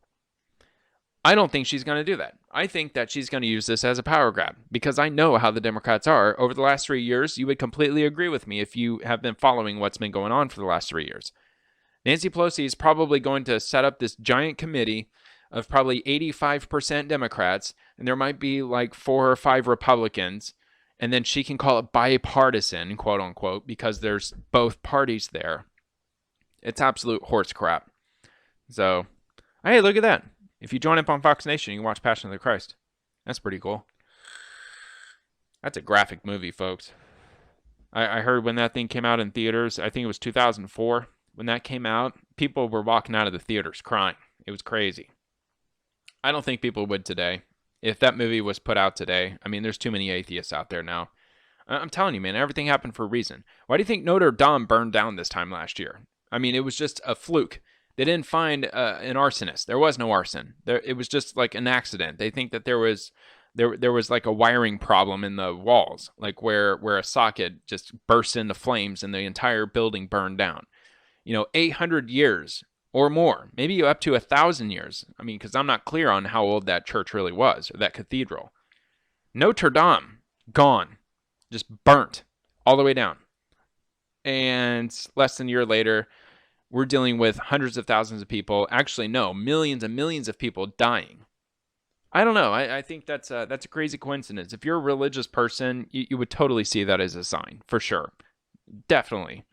I don't think she's going to do that. I think that she's going to use this as a power grab because I know how the Democrats are. Over the last 3 years, you would completely agree with me if you have been following what's been going on for the last 3 years. Nancy Pelosi is probably going to set up this giant committee of probably 85% Democrats, and there might be like 4 or 5 Republicans, and then she can call it bipartisan, quote unquote, because there's both parties there. It's absolute horse crap. So, hey, look at that. If you join up on Fox Nation, you can watch Passion of the Christ. That's pretty cool. That's a graphic movie, folks. I heard when that thing came out in theaters, I think it was 2004. When that came out, people were walking out of the theaters crying. It was crazy. I don't think people would today. If that movie was put out today, I mean, there's too many atheists out there now. I'm telling you, man, everything happened for a reason. Why do you think Notre Dame burned down this time last year? I mean, it was just a fluke. They didn't find an arsonist. There was no arson. It was just like an accident. They think that there was like a wiring problem in the walls, like where a socket just burst into flames and the entire building burned down. 800 years or more, maybe up to 1,000 years. I mean, because I'm not clear on how old that church really was, or that cathedral. Notre Dame, gone. Just burnt all the way down. And less than a year later, we're dealing with hundreds of thousands of people. Actually, no, millions and millions of people dying. I don't know. I think that's a crazy coincidence. If you're a religious person, you would totally see that as a sign, for sure. Definitely.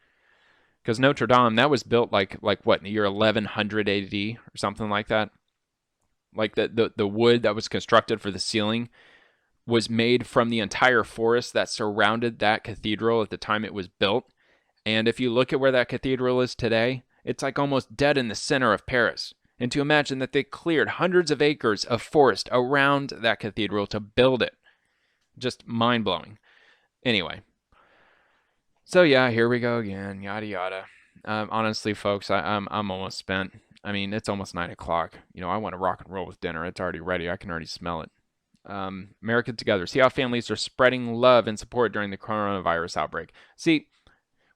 Because Notre Dame, that was built like what, in the year 1100 AD or something like that? Like the wood that was constructed for the ceiling was made from the entire forest that surrounded that cathedral at the time it was built. And if you look at where that cathedral is today, it's like almost dead in the center of Paris. And to imagine that they cleared hundreds of acres of forest around that cathedral to build it. Just mind-blowing. Anyway. So yeah, here we go again, yada yada. Honestly, folks, I'm almost spent. I mean, it's almost 9 o'clock. I want to rock and roll with dinner. It's already ready. I can already smell it. America Together. See how families are spreading love and support during the coronavirus outbreak. See,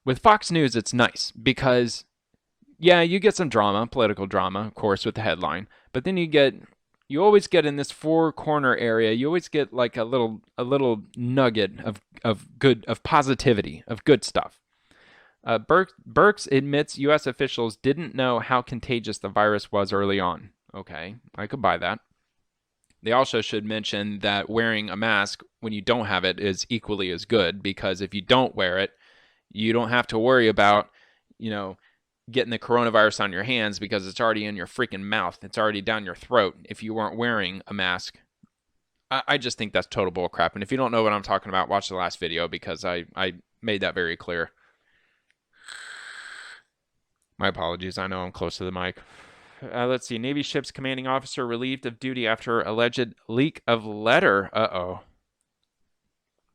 with Fox News, it's nice because, yeah, you get some drama, political drama, of course, with the headline. But then you always get in this 4-corner area. You always get like a little nugget of positivity, of good stuff. Birx admits U.S. officials didn't know how contagious the virus was early on. Okay, I could buy that. They also should mention that wearing a mask when you don't have it is equally as good, because if you don't wear it, you don't have to worry about, getting the coronavirus on your hands because it's already in your freaking mouth. It's already down your throat if you weren't wearing a mask. I just think that's total bull crap. And if you don't know what I'm talking about, watch the last video because I made that very clear. My apologies. I know I'm close to the mic. Let's see. Navy ship's commanding officer relieved of duty after alleged leak of letter. Uh-oh.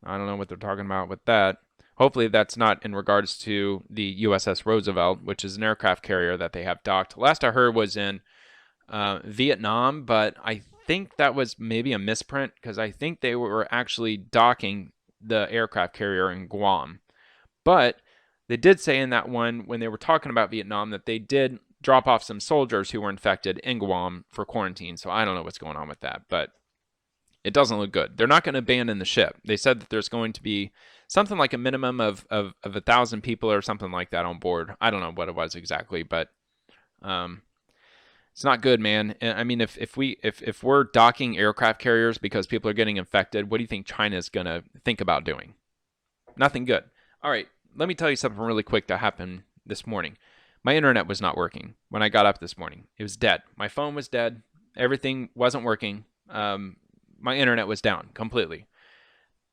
I don't know what they're talking about with that. Hopefully that's not in regards to the USS Roosevelt, which is an aircraft carrier that they have docked. Last I heard was in Vietnam, but I think that was maybe a misprint because I think they were actually docking the aircraft carrier in Guam. But they did say in that one, when they were talking about Vietnam, that they did drop off some soldiers who were infected in Guam for quarantine. So I don't know what's going on with that. But It doesn't look good. They're not going to abandon the ship. They said that there's going to be something like a minimum of 1,000 people or something like that on board. I don't know what it was exactly, but um, it's not good, man. I mean, if we're docking aircraft carriers because people are getting infected, what do you think China's going to think about doing? Nothing good. All right, let me tell you something really quick that happened this morning. My internet was not working when I got up this morning. It was dead. My phone was dead. Everything wasn't working. My internet was down completely.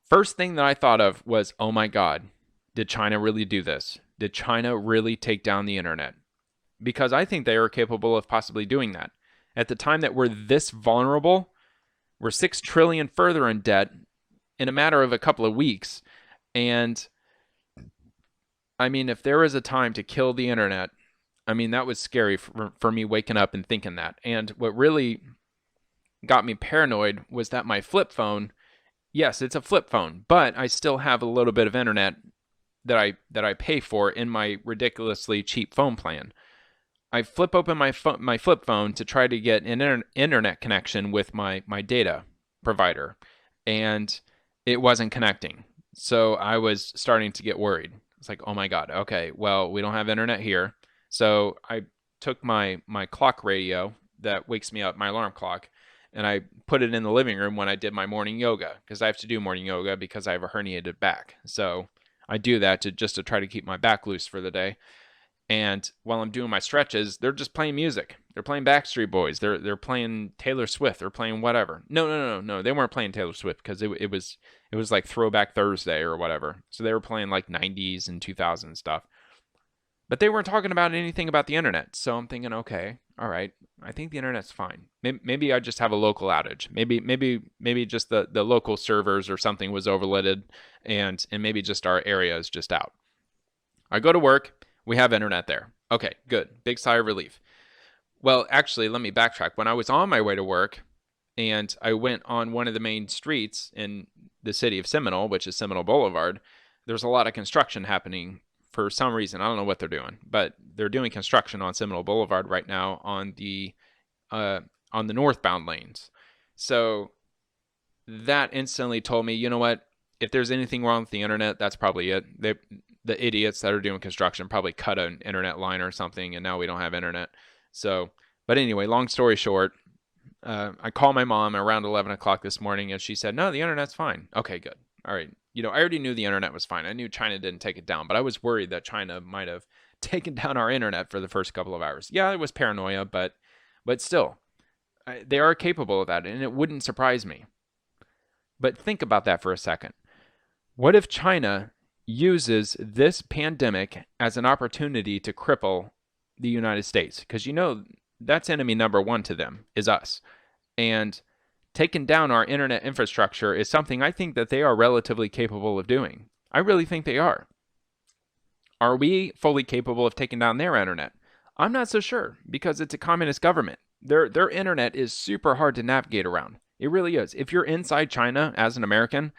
First thing that I thought of was, oh my God, did China really do this? Did China really take down the internet? Because I think they are capable of possibly doing that. At the time that we're this vulnerable, we're 6 trillion further in debt in a matter of a couple of weeks. And I mean, if there was a time to kill the internet, I mean, that was scary for me waking up and thinking that. And what really got me paranoid was that my flip phone, yes, it's a flip phone, but I still have a little bit of internet that I pay for in my ridiculously cheap phone plan. I flip open my flip phone to try to get an internet connection with my data provider, and it wasn't connecting. So I was starting to get worried. It's like, oh my God, okay, well, we don't have internet here. So I took my clock radio that wakes me up, my alarm clock, and I put it in the living room when I did my morning yoga, because I have to do morning yoga because I have a herniated back. So I do that just to try to keep my back loose for the day. And while I'm doing my stretches, they're just playing music. They're playing Backstreet Boys. They're playing Taylor Swift. They're playing whatever. No. They weren't playing Taylor Swift because it was like Throwback Thursday or whatever. So they were playing like 90s and 2000s stuff. But they weren't talking about anything about the internet. So I'm thinking, okay, all right, I think the internet's fine. Maybe I just have a local outage. Maybe just the local servers or something was overloaded, and maybe just our area is just out. I go to work. We have internet there. Okay, good. Big sigh of relief. Well, actually, let me backtrack. When I was on my way to work and I went on one of the main streets in the city of Seminole, which is Seminole Boulevard, there's a lot of construction happening for some reason. I don't know what they're doing, but they're doing construction on Seminole Boulevard right now on the northbound lanes. So that instantly told me, you know what? If there's anything wrong with the internet, that's probably it. The idiots that are doing construction probably cut an internet line or something, and now we don't have internet. So, but anyway, long story short, I called my mom around 11 o'clock this morning, and she said, no, the internet's fine. Okay, good. All right. I already knew the internet was fine. I knew China didn't take it down, but I was worried that China might have taken down our internet for the first couple of hours. Yeah, it was paranoia, but still, they are capable of that, and it wouldn't surprise me. But think about that for a second. What if China uses this pandemic as an opportunity to cripple the United States? Because that's enemy number one to them is us. And taking down our internet infrastructure is something I think that they are relatively capable of doing. I really think they are. Are we fully capable of taking down their internet? I'm not so sure, because it's a communist government. Their internet is super hard to navigate around. It really is. If you're inside China as an American,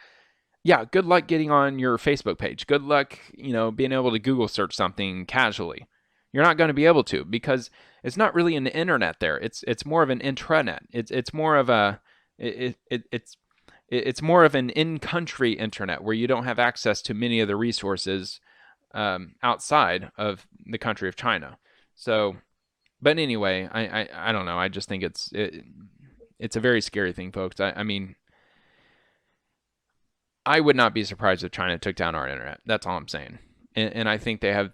yeah, good luck getting on your Facebook page. Good luck, being able to Google search something casually. You're not going to be able to, because it's not really an internet there. It's more of an intranet. It's more of a it's more of an in-country internet where you don't have access to many of the resources outside of the country of China. So, but anyway, I don't know. I just think it's a very scary thing, folks. I mean, I would not be surprised if China took down our internet. That's all I'm saying. And I think they have.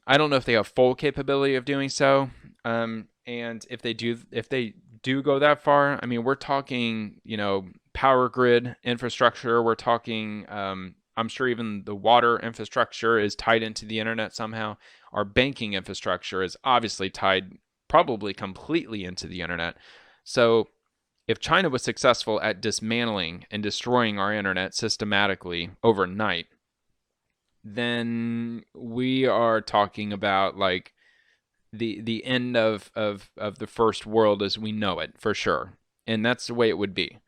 I don't know if they have full capability of doing so. And if they do go that far, I mean, we're talking, power grid infrastructure. We're talking, I'm sure even the water infrastructure is tied into the internet somehow. Our banking infrastructure is obviously tied probably completely into the internet. So if China was successful at dismantling and destroying our internet systematically overnight, then we are talking about like the end of the first world as we know it, for sure. And that's the way it would be.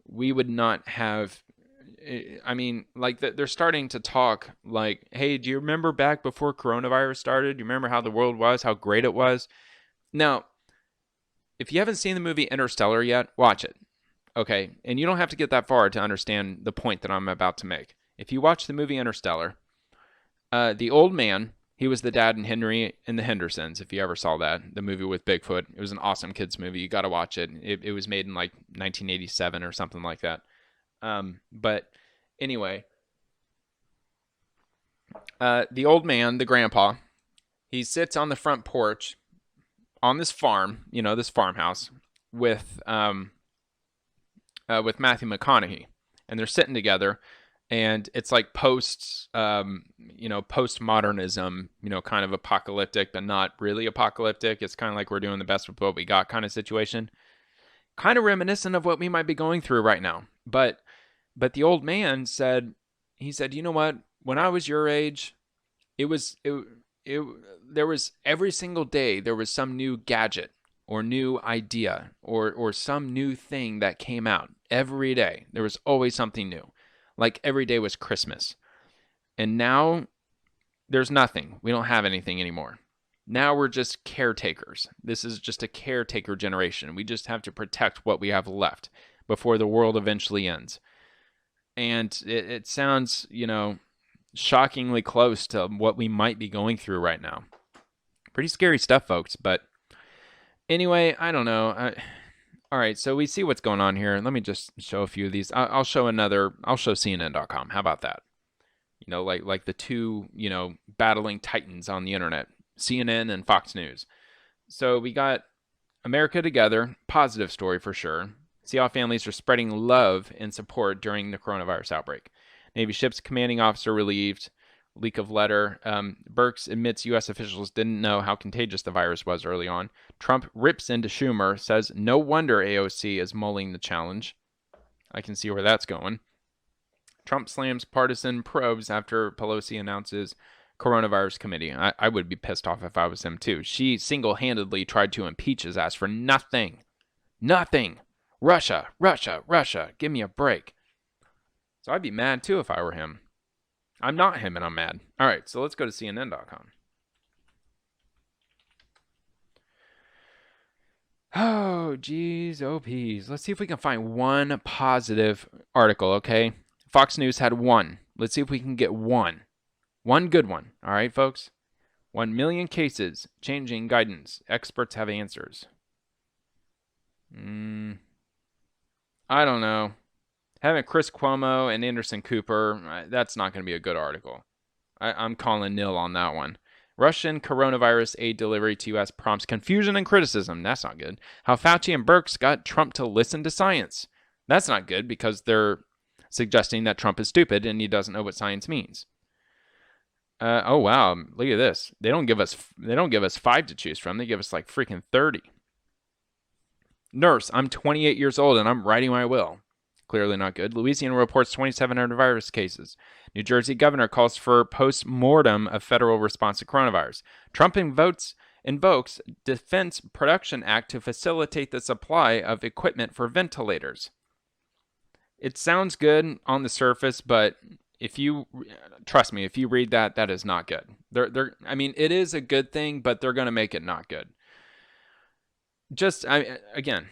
We would not have, I mean, like they're starting to talk like, hey, do you remember back before coronavirus started? Do you remember how the world was, how great it was? Now, if you haven't seen the movie Interstellar yet, watch it. Okay, and you don't have to get that far to understand the point that I'm about to make. If you watch the movie Interstellar, the old man, he was the dad in Henry and the Hendersons, if you ever saw that, the movie with Bigfoot. It was an awesome kids movie. You got to watch it. It was made in like 1987 or something like that. But anyway, the old man, the grandpa, he sits on the front porch on this farm, this farmhouse with Matthew McConaughey, and they're sitting together, and it's like postmodernism, kind of apocalyptic, but not really apocalyptic. It's kind of like we're doing the best with what we got kind of situation, kind of reminiscent of what we might be going through right now. But the old man said, you know what? When I was your age, there was every single day there was some new gadget or new idea or some new thing that came out every day. There was always something new. Like every day was Christmas. And now there's nothing. We don't have anything anymore. Now we're just caretakers. This is just a caretaker generation. We just have to protect what we have left before the world eventually ends. And it sounds, shockingly close to what we might be going through right now. Pretty scary stuff, folks. But anyway, I don't know. All right, so we see what's going on here. Let me just show a few of these. I'll show CNN.com. How about that? Like the two, battling titans on the internet, CNN and Fox News. So we got America Together, positive story for sure. See how families are spreading love and support during the coronavirus outbreak. Navy ship's commanding officer relieved. Leak of letter. Birx admits U.S. officials didn't know how contagious the virus was early on. Trump rips into Schumer, says no wonder AOC is mulling the challenge. I can see where that's going. Trump slams partisan probes after Pelosi announces coronavirus committee. I would be pissed off if I was him too. She single-handedly tried to impeach his ass for nothing. Nothing. Russia. Give me a break. So I'd be mad too if I were him. I'm not him and I'm mad. All right, so let's go to CNN.com. Oh, geez, oh, peas. Let's see if we can find one positive article, okay? Fox News had one. Let's see if we can get one. One good one. All right, folks? 1 million cases. Changing guidance. Experts have answers. I don't know. Having Chris Cuomo and Anderson Cooper, that's not going to be a good article. I'm calling nil on that one. Russian coronavirus aid delivery to U.S. prompts confusion and criticism. That's not good. How Fauci and Birx got Trump to listen to science. That's not good because they're suggesting that Trump is stupid and he doesn't know what science means. Oh wow, look at this. They don't give us 5 to choose from. They give us like freaking 30. Nurse, I'm 28 years old and I'm writing my will. Clearly not good. Louisiana reports 2,700 virus cases. New Jersey governor calls for post-mortem of federal response to coronavirus. Trump invokes Defense Production Act to facilitate the supply of equipment for ventilators. It sounds good on the surface, but trust me, if you read that, that is not good. It is a good thing, but they're going to make it not good. Again,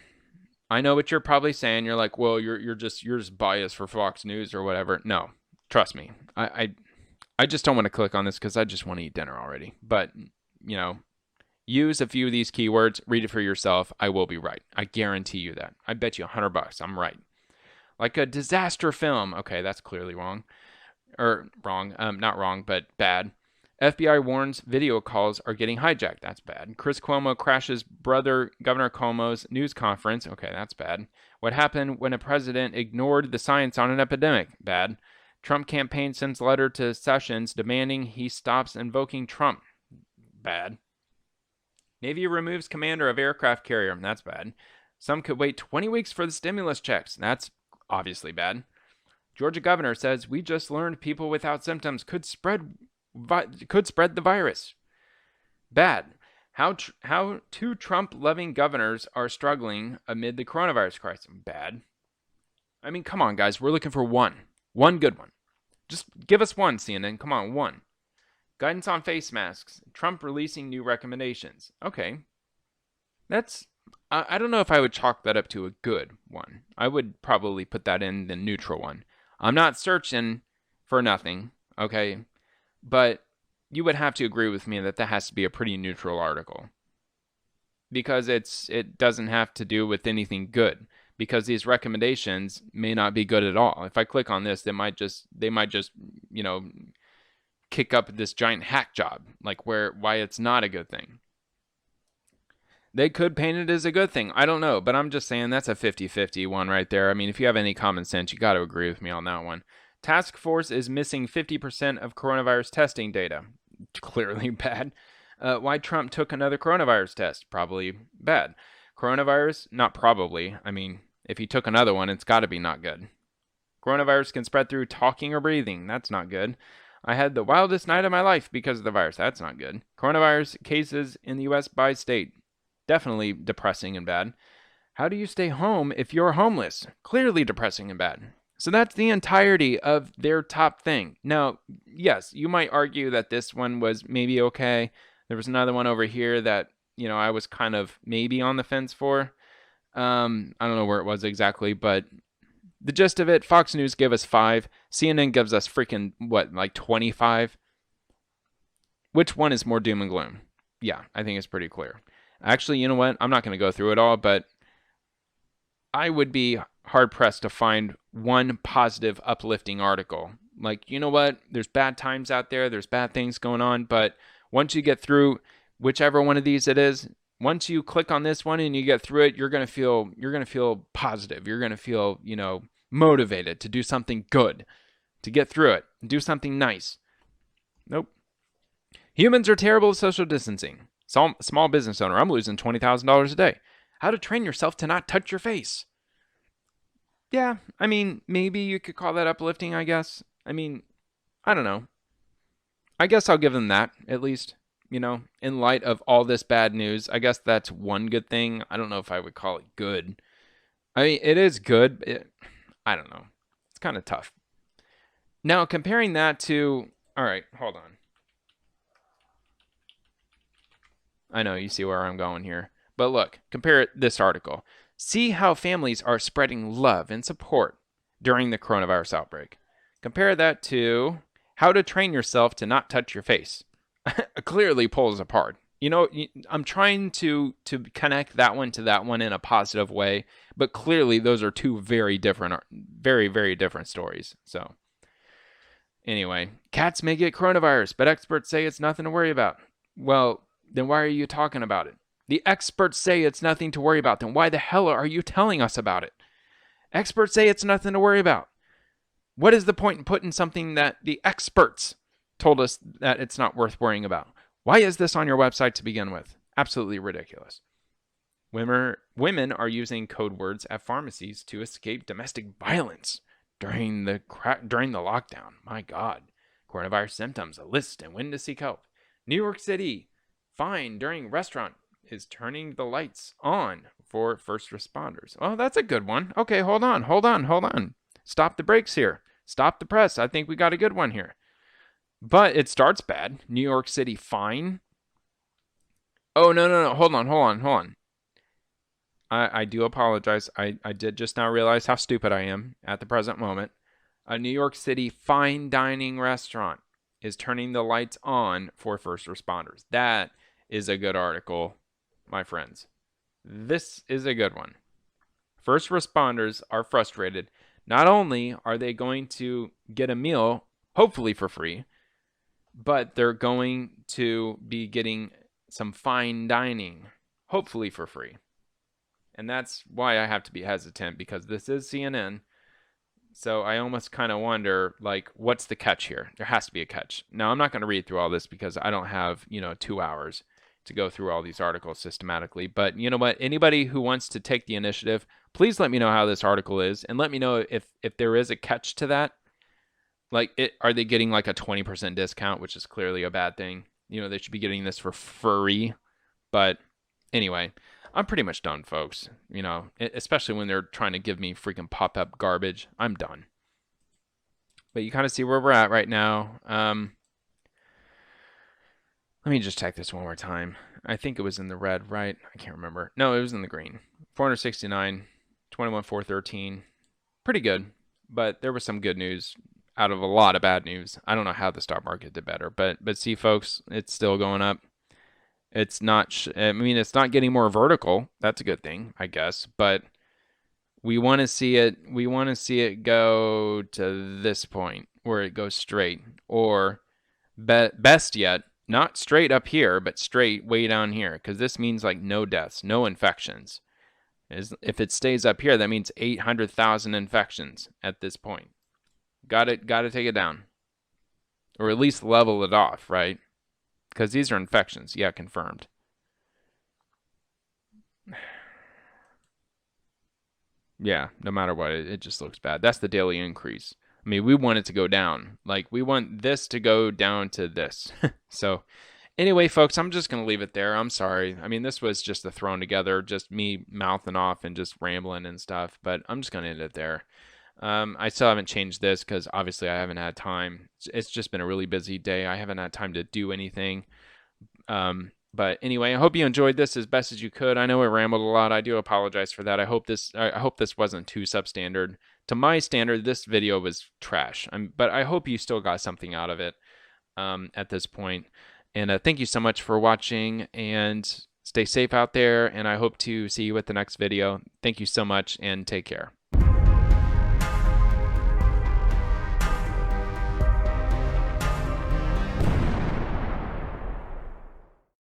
I know what you're probably saying. You're like, well, you're just biased for Fox News or whatever. No, trust me. I just don't want to click on this because I just want to eat dinner already. But, use a few of these keywords, read it for yourself. I will be right. I guarantee you that. I bet you $100 I'm right. Like a disaster film. Okay, that's clearly wrong. Or wrong. Not wrong, but bad. FBI warns video calls are getting hijacked. That's bad. Chris Cuomo crashes brother Governor Cuomo's news conference. Okay, that's bad. What happened when a president ignored the science on an epidemic? Bad. Trump campaign sends letter to Sessions demanding he stops invoking Trump. Bad. Navy removes commander of aircraft carrier. That's bad. Some could wait 20 weeks for the stimulus checks. That's obviously bad. Georgia governor says we just learned people without symptoms could spread the virus. Bad. How two Trump-loving governors are struggling amid the coronavirus crisis. Bad. I mean, come on, guys. We're looking for one. One good one. Just give us one, CNN. Come on, one. Guidance on face masks. Trump releasing new recommendations. Okay. I don't know if I would chalk that up to a good one. I would probably put that in the neutral one. I'm not searching for nothing, okay? But you would have to agree with me that that has to be a pretty neutral article because it doesn't have to do with anything good because these recommendations may not be good at all. If I click on this, they might just, you know, kick up this giant hack job, like why it's not a good thing. They could paint it as a good thing. I don't know, but I'm just saying that's a 50-50 one right there. I mean, if you have any common sense, you got to agree with me on that one. Task Force is missing 50% of coronavirus testing data. Clearly bad. Why Trump took another coronavirus test? Probably bad. Coronavirus? Not probably. I mean, if he took another one, it's got to be not good. Coronavirus can spread through talking or breathing. That's not good. I had the wildest night of my life because of the virus. That's not good. Coronavirus cases in the U.S. by state. Definitely depressing and bad. How do you stay home if you're homeless? Clearly depressing and bad. So that's the entirety of their top thing. Now, yes, you might argue that this one was maybe okay. There was another one over here that, I was kind of maybe on the fence for. I don't know where it was exactly, but the gist of it, Fox News gave us 5. CNN gives us freaking, like 25? Which one is more doom and gloom? Yeah, I think it's pretty clear. Actually, you know what? I'm not going to go through it all, but I would be hard-pressed to find one positive, uplifting article. Like, you know what? There's bad times out there. There's bad things going on. But once you get through whichever one of these it is, once you click on this one and you get through it, you're going to feel positive. You're going to feel, motivated to do something good, to get through it, and do something nice. Nope. Humans are terrible at social distancing. Small business owner, I'm losing $20,000 a day. How to train yourself to not touch your face. Yeah, I mean, maybe you could call that uplifting, I guess. I mean, I don't know. I guess I'll give them that, at least. In light of all this bad news, I guess that's one good thing. I don't know if I would call it good. I mean, it is good. I don't know. It's kind of tough. Now, comparing that to... All right, hold on. I know, you see where I'm going here. But look, compare this article. See how families are spreading love and support during the coronavirus outbreak. Compare that to how to train yourself to not touch your face. Clearly pulls apart. I'm trying to connect that one to that one in a positive way, but clearly those are two very different, very, very different stories. So anyway, cats may get coronavirus, but experts say it's nothing to worry about. Well, then why are you talking about it? The experts say it's nothing to worry about. Then why the hell are you telling us about it? Experts say it's nothing to worry about. What is the point in putting something that the experts told us that it's not worth worrying about? Why is this on your website to begin with? Absolutely ridiculous. Women are using code words at pharmacies to escape domestic violence during the lockdown. My God. Coronavirus symptoms, a list, and when to seek help. New York City, fine during restaurant is turning the lights on for first responders. Oh, that's a good one. Okay, hold on. Stop the brakes here. Stop the press. I think we got a good one here. But it starts bad. New York City fine. Oh, no. Hold on. I do apologize. I did just now realize how stupid I am at the present moment. A New York City fine dining restaurant is turning the lights on for first responders. That is a good article, my friends. This is a good one. First responders are frustrated. Not only are they going to get a meal, hopefully for free, but they're going to be getting some fine dining, hopefully for free. And that's why I have to be hesitant, because this is CNN. So I almost kind of wonder, like, what's the catch here? There has to be a catch. Now, I'm not going to read through all this because I don't have, 2 hours to go through all these articles systematically. But you know what? Anybody who wants to take the initiative, please let me know how this article is, and let me know if there is a catch to that. Like, are they getting like a 20% discount, which is clearly a bad thing. They should be getting this for free. But anyway, I'm pretty much done, folks. Especially when they're trying to give me freaking pop-up garbage. I'm done. But you kind of see where we're at right now. Let me just check this one more time. I think it was in the red, right? I can't remember. No, it was in the green. 469, 21,413. Pretty good, but there was some good news out of a lot of bad news. I don't know how the stock market did better, but see, folks, it's still going up. It's not. I mean, it's not getting more vertical. That's a good thing, I guess. But we want to see it. We want to see it go to this point where it goes straight, or best yet, not straight up here, but straight way down here, because this means like no deaths, no infections. If it stays up here, that means 800,000 infections at this point. Got to take it down, or at least level it off, right? Because these are infections. Yeah, confirmed. Yeah, no matter what, it just looks bad. That's the daily increase. I mean, we want it to go down. Like, we want this to go down to this. So, anyway, folks, I'm just going to leave it there. I'm sorry. I mean, this was just a thrown together, just me mouthing off and just rambling and stuff, but I'm just going to end it there. I still haven't changed this because obviously I haven't had time. It's just been a really busy day. I haven't had time to do anything. But anyway, I hope you enjoyed this as best as you could. I know I rambled a lot. I do apologize for that. I hope this wasn't too substandard. To my standard, this video was trash. But I hope you still got something out of it at this point. And thank you so much for watching, and stay safe out there. And I hope to see you at the next video. Thank you so much, and take care.